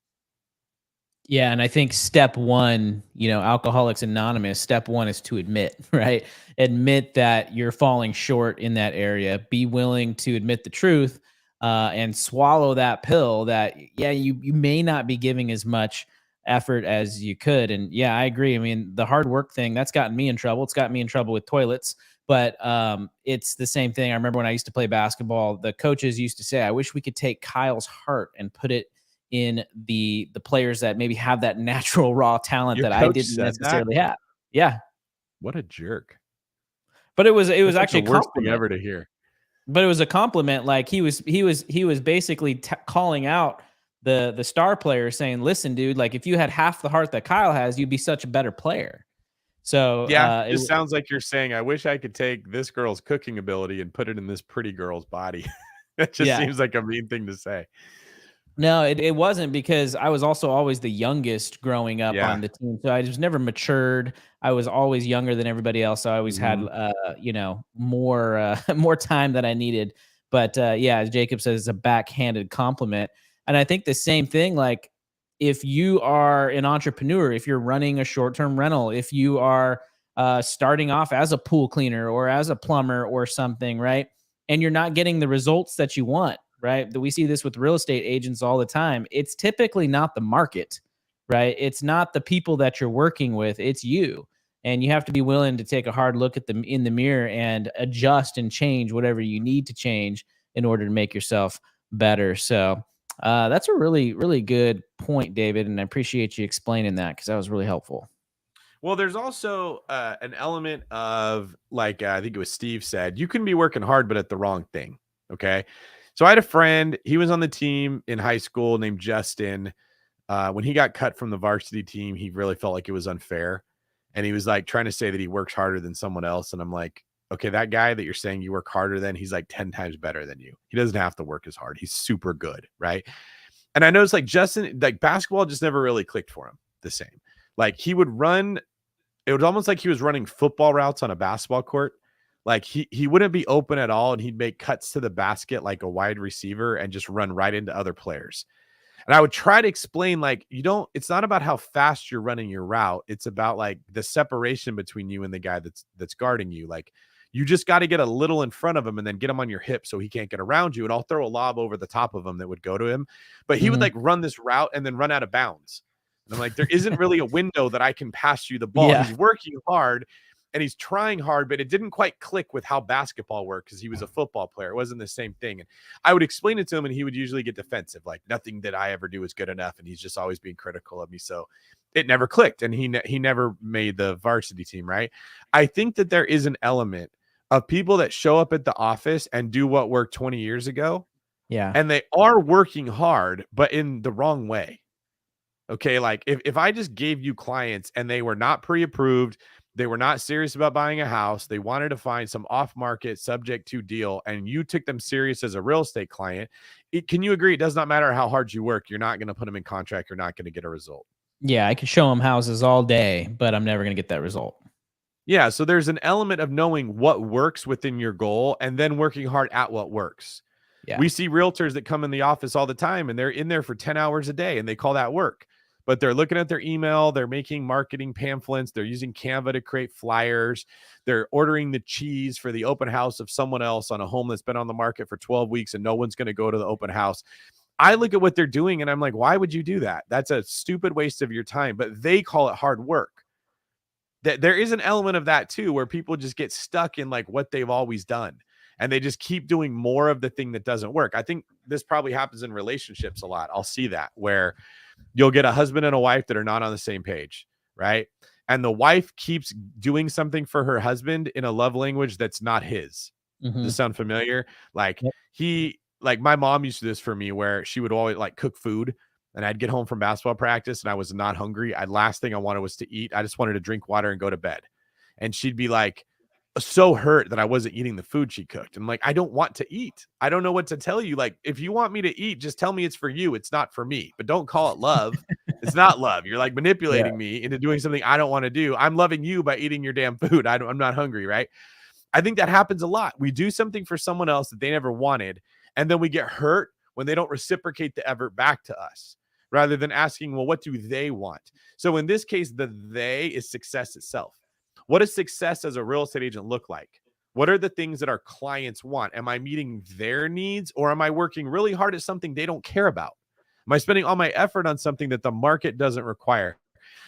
Yeah, and I think step one, Alcoholics Anonymous, step one is to admit, right? Admit that you're falling short in that area. Be willing to admit the truth and swallow that pill that, yeah, you may not be giving as much effort as you could. And yeah, I agree. I mean, the hard work thing, that's gotten me in trouble. It's got me in trouble with toilets, but it's the same thing. I remember when I used to play basketball, the coaches used to say, I wish we could take Kyle's heart and put it in the players that maybe have that natural raw talent Your that I coach didn't said necessarily that? have. Yeah. What a jerk. But it was That's like actually the a worst thing compliment. ever to hear. But it was a compliment. Like he was basically calling out the star player, saying, "Listen, dude, like if you had half the heart that Kyle has, you'd be such a better player." So Yeah, it sounds like you're saying, I wish I could take this girl's cooking ability and put it in this pretty girl's body. It just seems like a mean thing to say. No, it wasn't, because I was also always the youngest growing up Yeah. on the team. So I just never matured. I was always younger than everybody else. So I always had, more, more time than I needed. But yeah, as Jacob says, it's a backhanded compliment. And I think the same thing, like if you are an entrepreneur, if you're running a short-term rental, if you are starting off as a pool cleaner or as a plumber or something, right? And you're not getting the results that you want, right? We see this with real estate agents all the time. It's typically not the market, right? It's not the people that you're working with. It's you. And you have to be willing to take a hard look at them in the mirror and adjust and change whatever you need to change in order to make yourself better. So that's a really, really good point, David. And I appreciate you explaining that, because that was really helpful. Well, there's also an element of, like, I think it was Steve said, you can be working hard, but at the wrong thing. Okay. So I had a friend, he was on the team in high school named Justin. When he got cut from the varsity team, he really felt like it was unfair. And he was like trying to say that he works harder than someone else. And I'm like, okay, that guy that you're saying you work harder than, he's like 10 times better than you. He doesn't have to work as hard. He's super good. Right. And I noticed, like, Justin, like, basketball just never really clicked for him the same. Like, he would run, it was almost like he was running football routes on a basketball court. Like he wouldn't be open at all, and he'd make cuts to the basket like a wide receiver and just run right into other players. And I would try to explain, like, it's not about how fast you're running your route. It's about like the separation between you and the guy that's guarding you. Like, you just got to get a little in front of him and then get him on your hip so he can't get around you. And I'll throw a lob over the top of him that would go to him. But he would like run this route and then run out of bounds. And I'm like, there isn't really a window that I can pass you the ball. Yeah. He's working hard and he's trying hard, but it didn't quite click with how basketball worked because he was a football player. It wasn't the same thing. And I would explain it to him, and he would usually get defensive, like nothing that I ever do is good enough. And he's just always being critical of me. So it never clicked, and he never made the varsity team, right? I think that there is an element of people that show up at the office and do what worked 20 years ago. Yeah. And they are working hard, but in the wrong way. Okay, like if I just gave you clients and they were not pre-approved, they were not serious about buying a house, they wanted to find some off-market subject to deal, and you took them serious as a real estate client, can you agree it does not matter how hard you work, you're not going to put them in contract, you're not going to get a result. Yeah, I could show them houses all day, but I'm never going to get that result. Yeah, so there's an element of knowing what works within your goal and then working hard at what works. Yeah. We see realtors that come in the office all the time, and they're in there for 10 hours a day, and they call that work. But they're looking at their email, they're making marketing pamphlets, they're using Canva to create flyers, they're ordering the cheese for the open house of someone else on a home that's been on the market for 12 weeks and no one's going to go to the open house. I look at what they're doing and I'm like, why would you do that? That's a stupid waste of your time, but they call it hard work. That there is an element of that too, where people just get stuck in like what they've always done. And they just keep doing more of the thing that doesn't work. I think this probably happens in relationships a lot. I'll see that where you'll get a husband and a wife that are not on the same page, right? And the wife keeps doing something for her husband in a love language that's not his. Does this sound familiar? Like like my mom used to do this for me where she would always like cook food and I'd get home from basketball practice and I was not hungry. Last thing I wanted was to eat. I just wanted to drink water and go to bed. And she'd be like, so hurt that I wasn't eating the food she cooked. I'm like, I don't want to eat. I don't know what to tell you. Like, if you want me to eat, just tell me it's for you. It's not for me, but don't call it love. It's not love. You're like manipulating me into doing something I don't want to do. I'm loving you by eating your damn food. I'm not hungry, right? I think that happens a lot. We do something for someone else that they never wanted, and then we get hurt when they don't reciprocate the effort back to us, rather than asking, well, what do they want? So in this case, the they is success itself. What does success as a real estate agent look like? What are the things that our clients want? Am I meeting their needs, or am I working really hard at something they don't care about? Am I spending all my effort on something that the market doesn't require?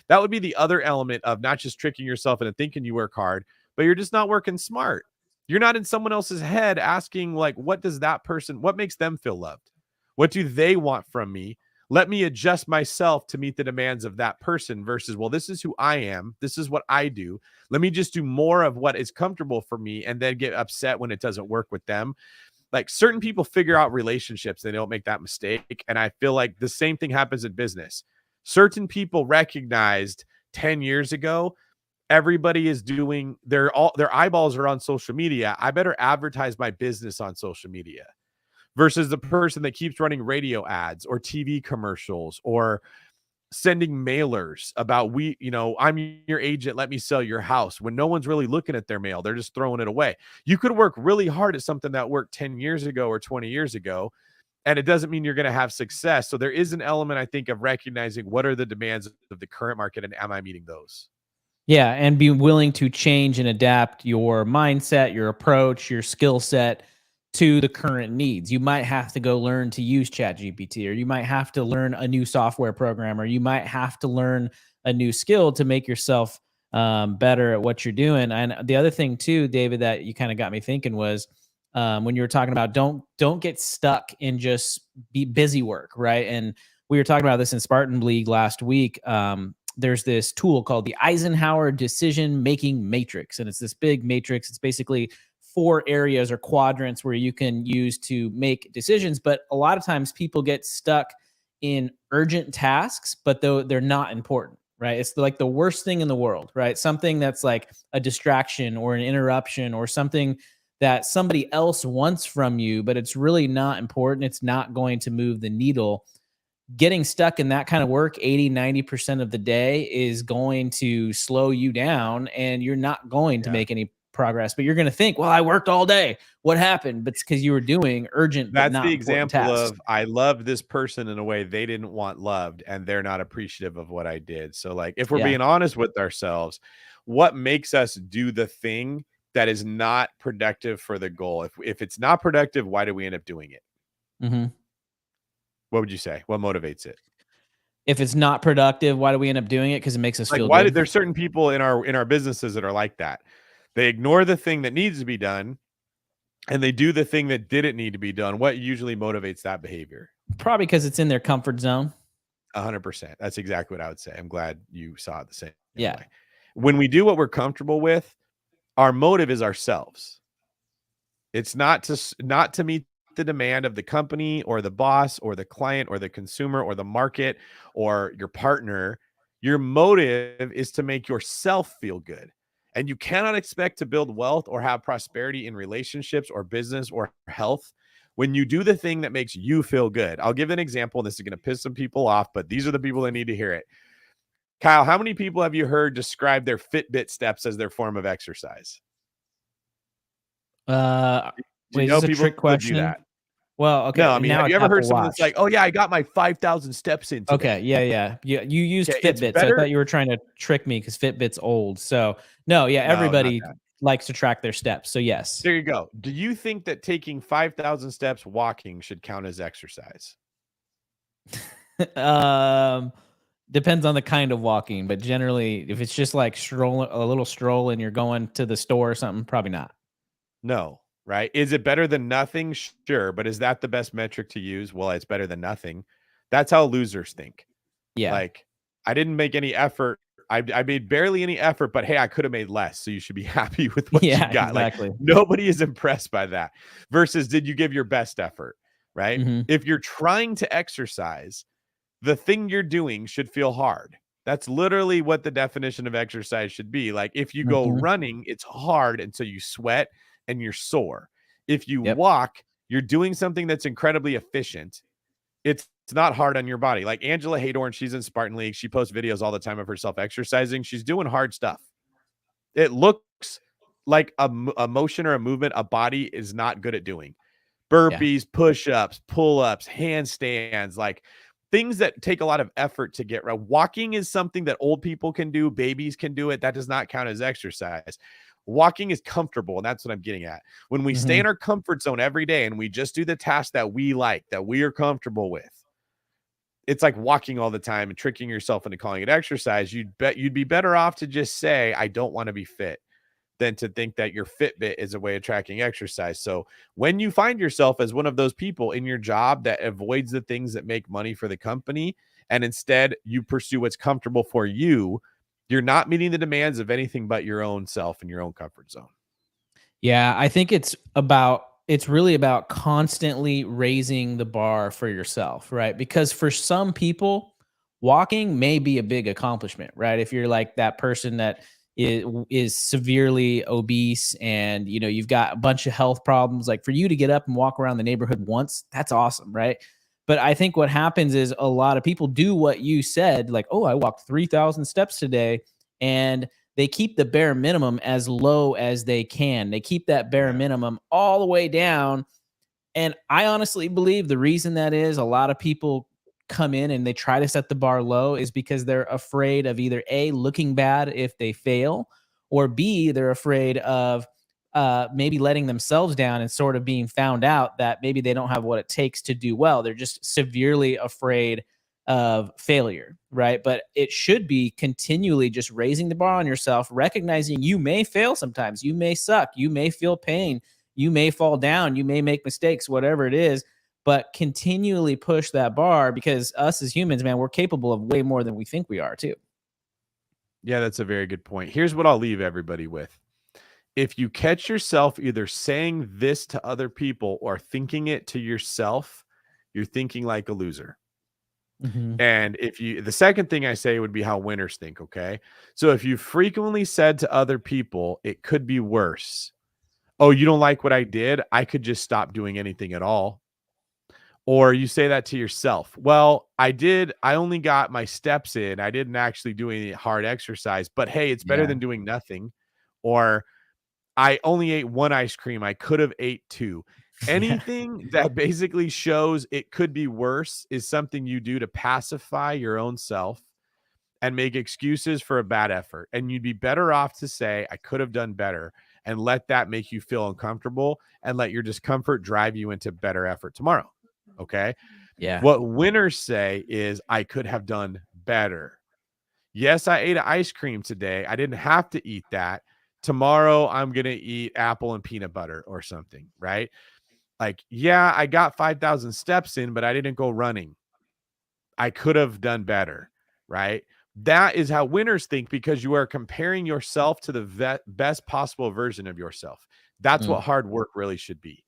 That would be the other element of not just tricking yourself into thinking you work hard, but you're just not working smart. You're not in someone else's head asking, like, what makes them feel loved? What do they want from me? Let me adjust myself to meet the demands of that person versus, well, this is who I am. This is what I do. Let me just do more of what is comfortable for me and then get upset when it doesn't work with them. Like certain people figure out relationships, they don't make that mistake. And I feel like the same thing happens in business. Certain people recognized 10 years ago, everybody is doing their eyeballs are on social media. I better advertise my business on social media versus the person that keeps running radio ads or TV commercials or sending mailers about I'm your agent, let me sell your house, when no one's really looking at their mail, they're just throwing it away. You could work really hard at something that worked 10 years ago or 20 years ago, and it doesn't mean you're going to have success. So there is an element, I think, of recognizing what are the demands of the current market and am I meeting those? Yeah, and be willing to change and adapt your mindset, your approach, your skill set to the current needs. You might have to go learn to use ChatGPT, or you might have to learn a new software program, or you might have to learn a new skill to make yourself better at what you're doing. And the other thing too, David, that you kind of got me thinking was when you were talking about don't get stuck in just be busy work, right? And we were talking about this in Spartan League last week. There's this tool called the Eisenhower Decision Making Matrix. And it's this big matrix. It's basically 4 areas or quadrants where you can use to make decisions. But a lot of times people get stuck in urgent tasks, but though they're not important, right? It's like the worst thing in the world, right? Something that's like a distraction or an interruption or something that somebody else wants from you, but it's really not important. It's not going to move the needle. Getting stuck in that kind of work 80-90% of the day is going to slow you down, and you're not going to make any progress. But you're going to think, well, I worked all day, what happened? But it's because you were doing urgent but That's not the important example tasks. of I loved this person in a way they didn't want loved, and they're not appreciative of what I did. So like if we're being honest with ourselves, what makes us do the thing that is not productive for the goal? If it's not productive, why do we end up doing it? Mm-hmm. What would you say? What motivates it? If it's not productive, why do we end up doing it? Because it makes us feel Why good. did there's certain people in our businesses that are like that? They ignore the thing that needs to be done, and they do the thing that didn't need to be done. What usually motivates that behavior? Probably because it's in their comfort zone. 100%. That's exactly what I would say. I'm glad you saw it the same way. When we do what we're comfortable with, our motive is ourselves. It's not to meet the demand of the company or the boss or the client or the consumer or the market or your partner. Your motive is to make yourself feel good. And you cannot expect to build wealth or have prosperity in relationships or business or health when you do the thing that makes you feel good. I'll give an example. This is going to piss some people off, but these are the people that need to hear it. Kyle, how many people have you heard describe their Fitbit steps as their form of exercise? Wait, is this a trick question? Do that? Well, okay. No, I mean, now have you it's ever heard Apple someone Watch. that's like, "Oh yeah, I got my 5,000 steps in today." Okay, yeah. You used Okay, it's Fitbit, so I better- thought you were trying to trick me because Fitbit's old. So no, yeah, No, everybody not that. likes to track their steps. So yes. There you go. Do you think that taking 5,000 steps walking should count as exercise? Depends on the kind of walking, but generally, if it's just like a little stroll, and you're going to the store or something, probably not. No, right? Is it better than nothing? Sure, but is that the best metric to use? Well, it's better than nothing. That's how losers think. Yeah. Like, I didn't make any effort. I made barely any effort, but hey, I could have made less. So you should be happy with what you got. Exactly. Like, nobody is impressed by that. Versus, did you give your best effort? Right? Mhm. If you're trying to exercise, the thing you're doing should feel hard. That's literally what the definition of exercise should be. Like, if you go running, it's hard, and so you sweat and you're sore. If you walk, you're doing something that's incredibly efficient. It's not hard on your body. Like Angela Haydorn, she's in Spartan League. She posts videos all the time of herself exercising. She's doing hard stuff. It looks like a motion or a movement a body is not good at doing. Burpees, push-ups, pull-ups, handstands, like things that take a lot of effort to get right. Walking is something that old people can do. Babies can do it. That does not count as exercise. Walking is comfortable, and that's what I'm getting at. When we stay in our comfort zone every day and we just do the tasks that we like, that we are comfortable with, it's like walking all the time and tricking yourself into calling it exercise. You'd be better off to just say, I don't want to be fit, than to think that your Fitbit is a way of tracking exercise. So when you find yourself as one of those people in your job that avoids the things that make money for the company, and instead you pursue what's comfortable for you, you're not meeting the demands of anything but your own self and your own comfort zone. Yeah, I think it's it's really about constantly raising the bar for yourself, right? Because for some people, walking may be a big accomplishment, right? If you're like that person that is severely obese and you've got a bunch of health problems, like for you to get up and walk around the neighborhood once, that's awesome, right? But I think what happens is a lot of people do what you said, like, oh, I walked 3,000 steps today, and they keep the bare minimum as low as they can. They keep that bare minimum all the way down. And I honestly believe the reason that is a lot of people come in and they try to set the bar low is because they're afraid of either A, looking bad if they fail, or B, they're afraid of maybe letting themselves down and sort of being found out that maybe they don't have what it takes to do well. They're just severely afraid of failure, right? But it should be continually just raising the bar on yourself, recognizing you may fail sometimes, you may suck, you may feel pain, you may fall down, you may make mistakes, whatever it is, but continually push that bar, because us as humans, man, we're capable of way more than we think we are too. Yeah, that's a very good point. Here's what I'll leave everybody with. If you catch yourself either saying this to other people or thinking it to yourself, you're thinking like a loser. And the second thing I say would be how winners think. Okay. So if you frequently said to other people, it could be worse. Oh, you don't like what I did? I could just stop doing anything at all. Or you say that to yourself. Well, I only got my steps in. I didn't actually do any hard exercise, but hey, it's better than doing nothing. Or I only ate one ice cream. I could have ate two. Anything that basically shows it could be worse is something you do to pacify your own self and make excuses for a bad effort. And you'd be better off to say, I could have done better, and let that make you feel uncomfortable and let your discomfort drive you into better effort tomorrow. Okay. Yeah. What winners say is, I could have done better. Yes, I ate ice cream today. I didn't have to eat that. Tomorrow, I'm going to eat apple and peanut butter or something, right? Like, yeah, I got 5,000 steps in, but I didn't go running. I could have done better, right? That is how winners think, because you are comparing yourself to the best possible version of yourself. That's what hard work really should be.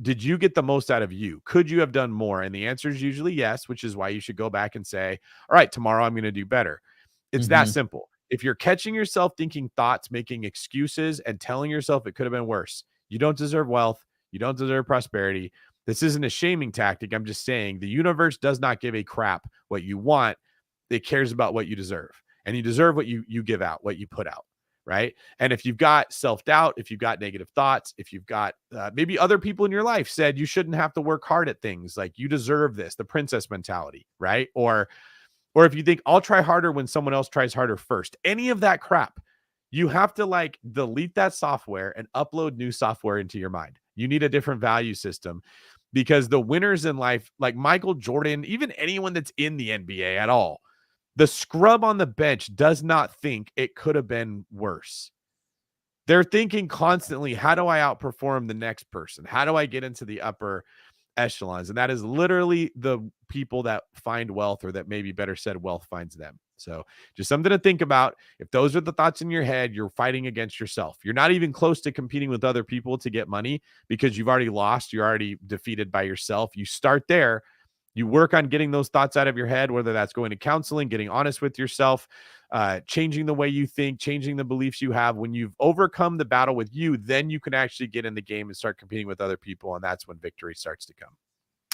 Did you get the most out of you? Could you have done more? And the answer is usually yes, which is why you should go back and say, all right, tomorrow I'm going to do better. It's that simple. If you're catching yourself thinking thoughts, making excuses, and telling yourself it could have been worse, you don't deserve wealth. You don't deserve prosperity. This isn't a shaming tactic. I'm just saying the universe does not give a crap what you want. It cares about what you deserve. And you deserve what you give out, what you put out, right? And if you've got self-doubt, if you've got negative thoughts, if you've got maybe other people in your life said you shouldn't have to work hard at things, like you deserve this, the princess mentality, right? Or if you think I'll try harder when someone else tries harder first, any of that crap, you have to like delete that software and upload new software into your mind. You need a different value system, because the winners in life, like Michael Jordan, even anyone that's in the NBA at all, the scrub on the bench does not think it could have been worse. They're thinking constantly, how do I outperform the next person? How do I get into the upper echelons? And that is literally the people that find wealth, or that maybe better said, wealth finds them. So just something to think about. If those are the thoughts in your head, you're fighting against yourself. You're not even close to competing with other people to get money, because you've already lost. You're already defeated by yourself. You start there. You work on getting those thoughts out of your head, whether that's going to counseling, getting honest with yourself, changing the way you think, changing the beliefs you have. When you've overcome the battle with you, then you can actually get in the game and start competing with other people. And that's when victory starts to come.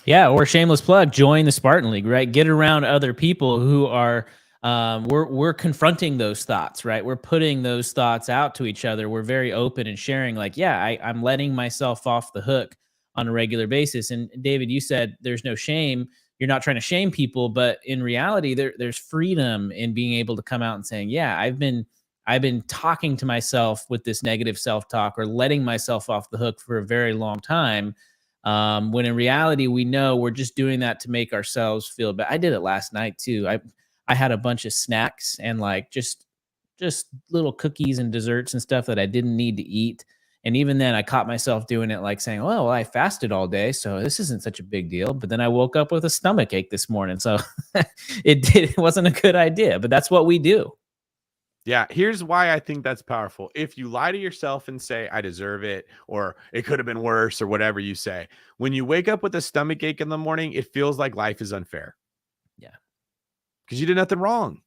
Yeah. Or shameless plug, join the Spartan League, right? Get around other people who are, we're confronting those thoughts, right? We're putting those thoughts out to each other. We're very open and sharing, like, yeah, I'm letting myself off the hook on a regular basis. And David, you said there's no shame. You're not trying to shame people, but in reality, there's freedom in being able to come out and saying, yeah, I've been talking to myself with this negative self-talk, or letting myself off the hook for a very long time. When in reality, we know we're just doing that to make ourselves feel bad. I did it last night too. I had a bunch of snacks and like just little cookies and desserts and stuff that I didn't need to eat. And even then I caught myself doing it, like saying, oh, well, I fasted all day, so this isn't such a big deal. But then I woke up with a stomach ache this morning. So it wasn't a good idea, but that's what we do. Yeah, here's why I think that's powerful. If you lie to yourself and say, I deserve it, or it could have been worse, or whatever you say, when you wake up with a stomach ache in the morning, it feels like life is unfair. Yeah. Because you did nothing wrong.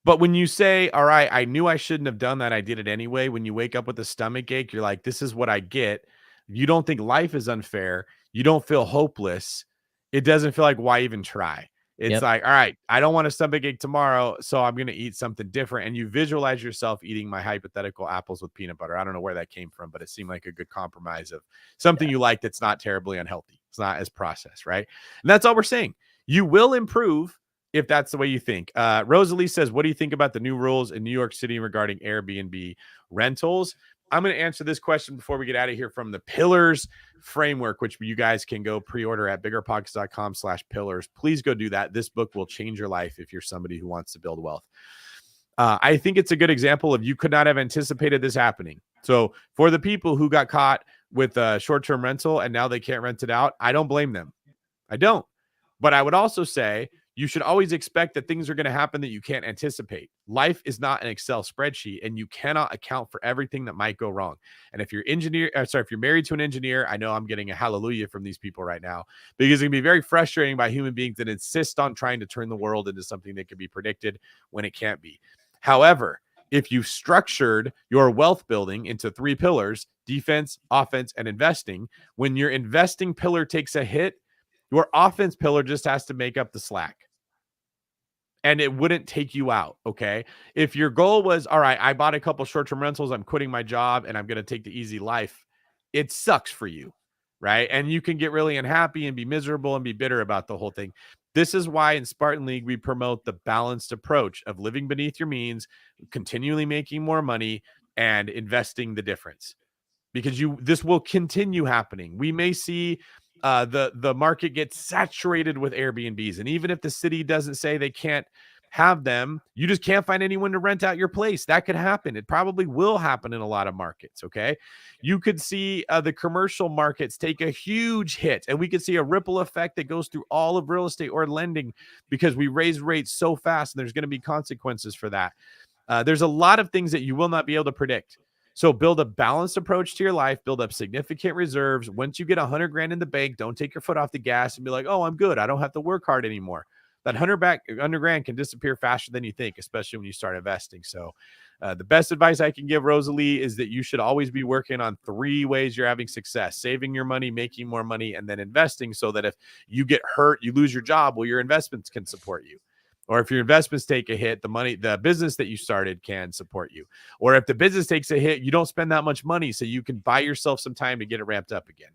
But when you say, all right, I knew I shouldn't have done that, I did it anyway. When you wake up with a stomach ache, you're like, this is what I get. You don't think life is unfair. You don't feel hopeless. It doesn't feel like, why even try? It's like, all right, I don't want a stomach ache tomorrow, so I'm going to eat something different. And you visualize yourself eating my hypothetical apples with peanut butter. I don't know where that came from, but it seemed like a good compromise of something you like that's not terribly unhealthy. It's not as processed, right? And that's all we're saying. You will improve if that's the way you think. Rosalie says, what do you think about the new rules in New York City regarding Airbnb rentals? I'm going to answer this question before we get out of here from the Pillars framework, which you guys can go pre-order at biggerpockets.com/pillars. Please go do that. This book will change your life if you're somebody who wants to build wealth. I think it's a good example of you could not have anticipated this happening. So for the people who got caught with a short-term rental and now they can't rent it out, I don't blame them. I don't. But I would also say you should always expect that things are going to happen that you can't anticipate. Life is not an Excel spreadsheet, and you cannot account for everything that might go wrong. And if you're if you're married to an engineer, I know I'm getting a hallelujah from these people right now, because it can be very frustrating by human beings that insist on trying to turn the world into something that can be predicted when it can't be. However, if you've structured your wealth building into 3 pillars, defense, offense, and investing, when your investing pillar takes a hit, your offense pillar just has to make up the slack. And it wouldn't take you out, okay? If your goal was, all right, I bought a couple short-term rentals, I'm quitting my job, and I'm going to take the easy life, it sucks for you, right? And you can get really unhappy and be miserable and be bitter about the whole thing. This is why in Spartan League, we promote the balanced approach of living beneath your means, continually making more money, and investing the difference. Because this will continue happening. We may see the market gets saturated with Airbnbs. And even if the city doesn't say they can't have them, you just can't find anyone to rent out your place. That could happen. It probably will happen in a lot of markets, okay? You could see the commercial markets take a huge hit, and we could see a ripple effect that goes through all of real estate or lending because we raise rates so fast, and there's going to be consequences for that. There's a lot of things that you will not be able to predict. So build a balanced approach to your life, build up significant reserves. Once you get 100 grand in the bank, don't take your foot off the gas and be like, oh, I'm good. I don't have to work hard anymore. That 100 grand can disappear faster than you think, especially when you start investing. So the best advice I can give, Rosalie, is that you should always be working on 3 ways you're having success: saving your money, making more money, and then investing, so that if you get hurt, you lose your job, well, your investments can support you. Or if your investments take a hit, the business that you started can support you. Or if the business takes a hit, you don't spend that much money, so you can buy yourself some time to get it ramped up again.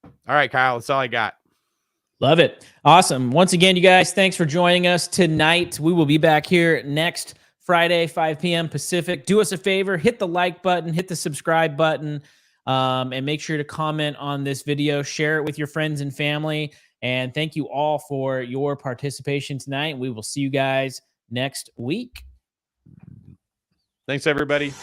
All right, Kyle, that's all I got. Love it. Awesome. Once again, you guys, thanks for joining us tonight. We will be back here next Friday, 5 p.m. Pacific. Do us a favor, hit the like button, hit the subscribe button, and make sure to comment on this video. Share it with your friends and family. And thank you all for your participation tonight. We will see you guys next week. Thanks, everybody.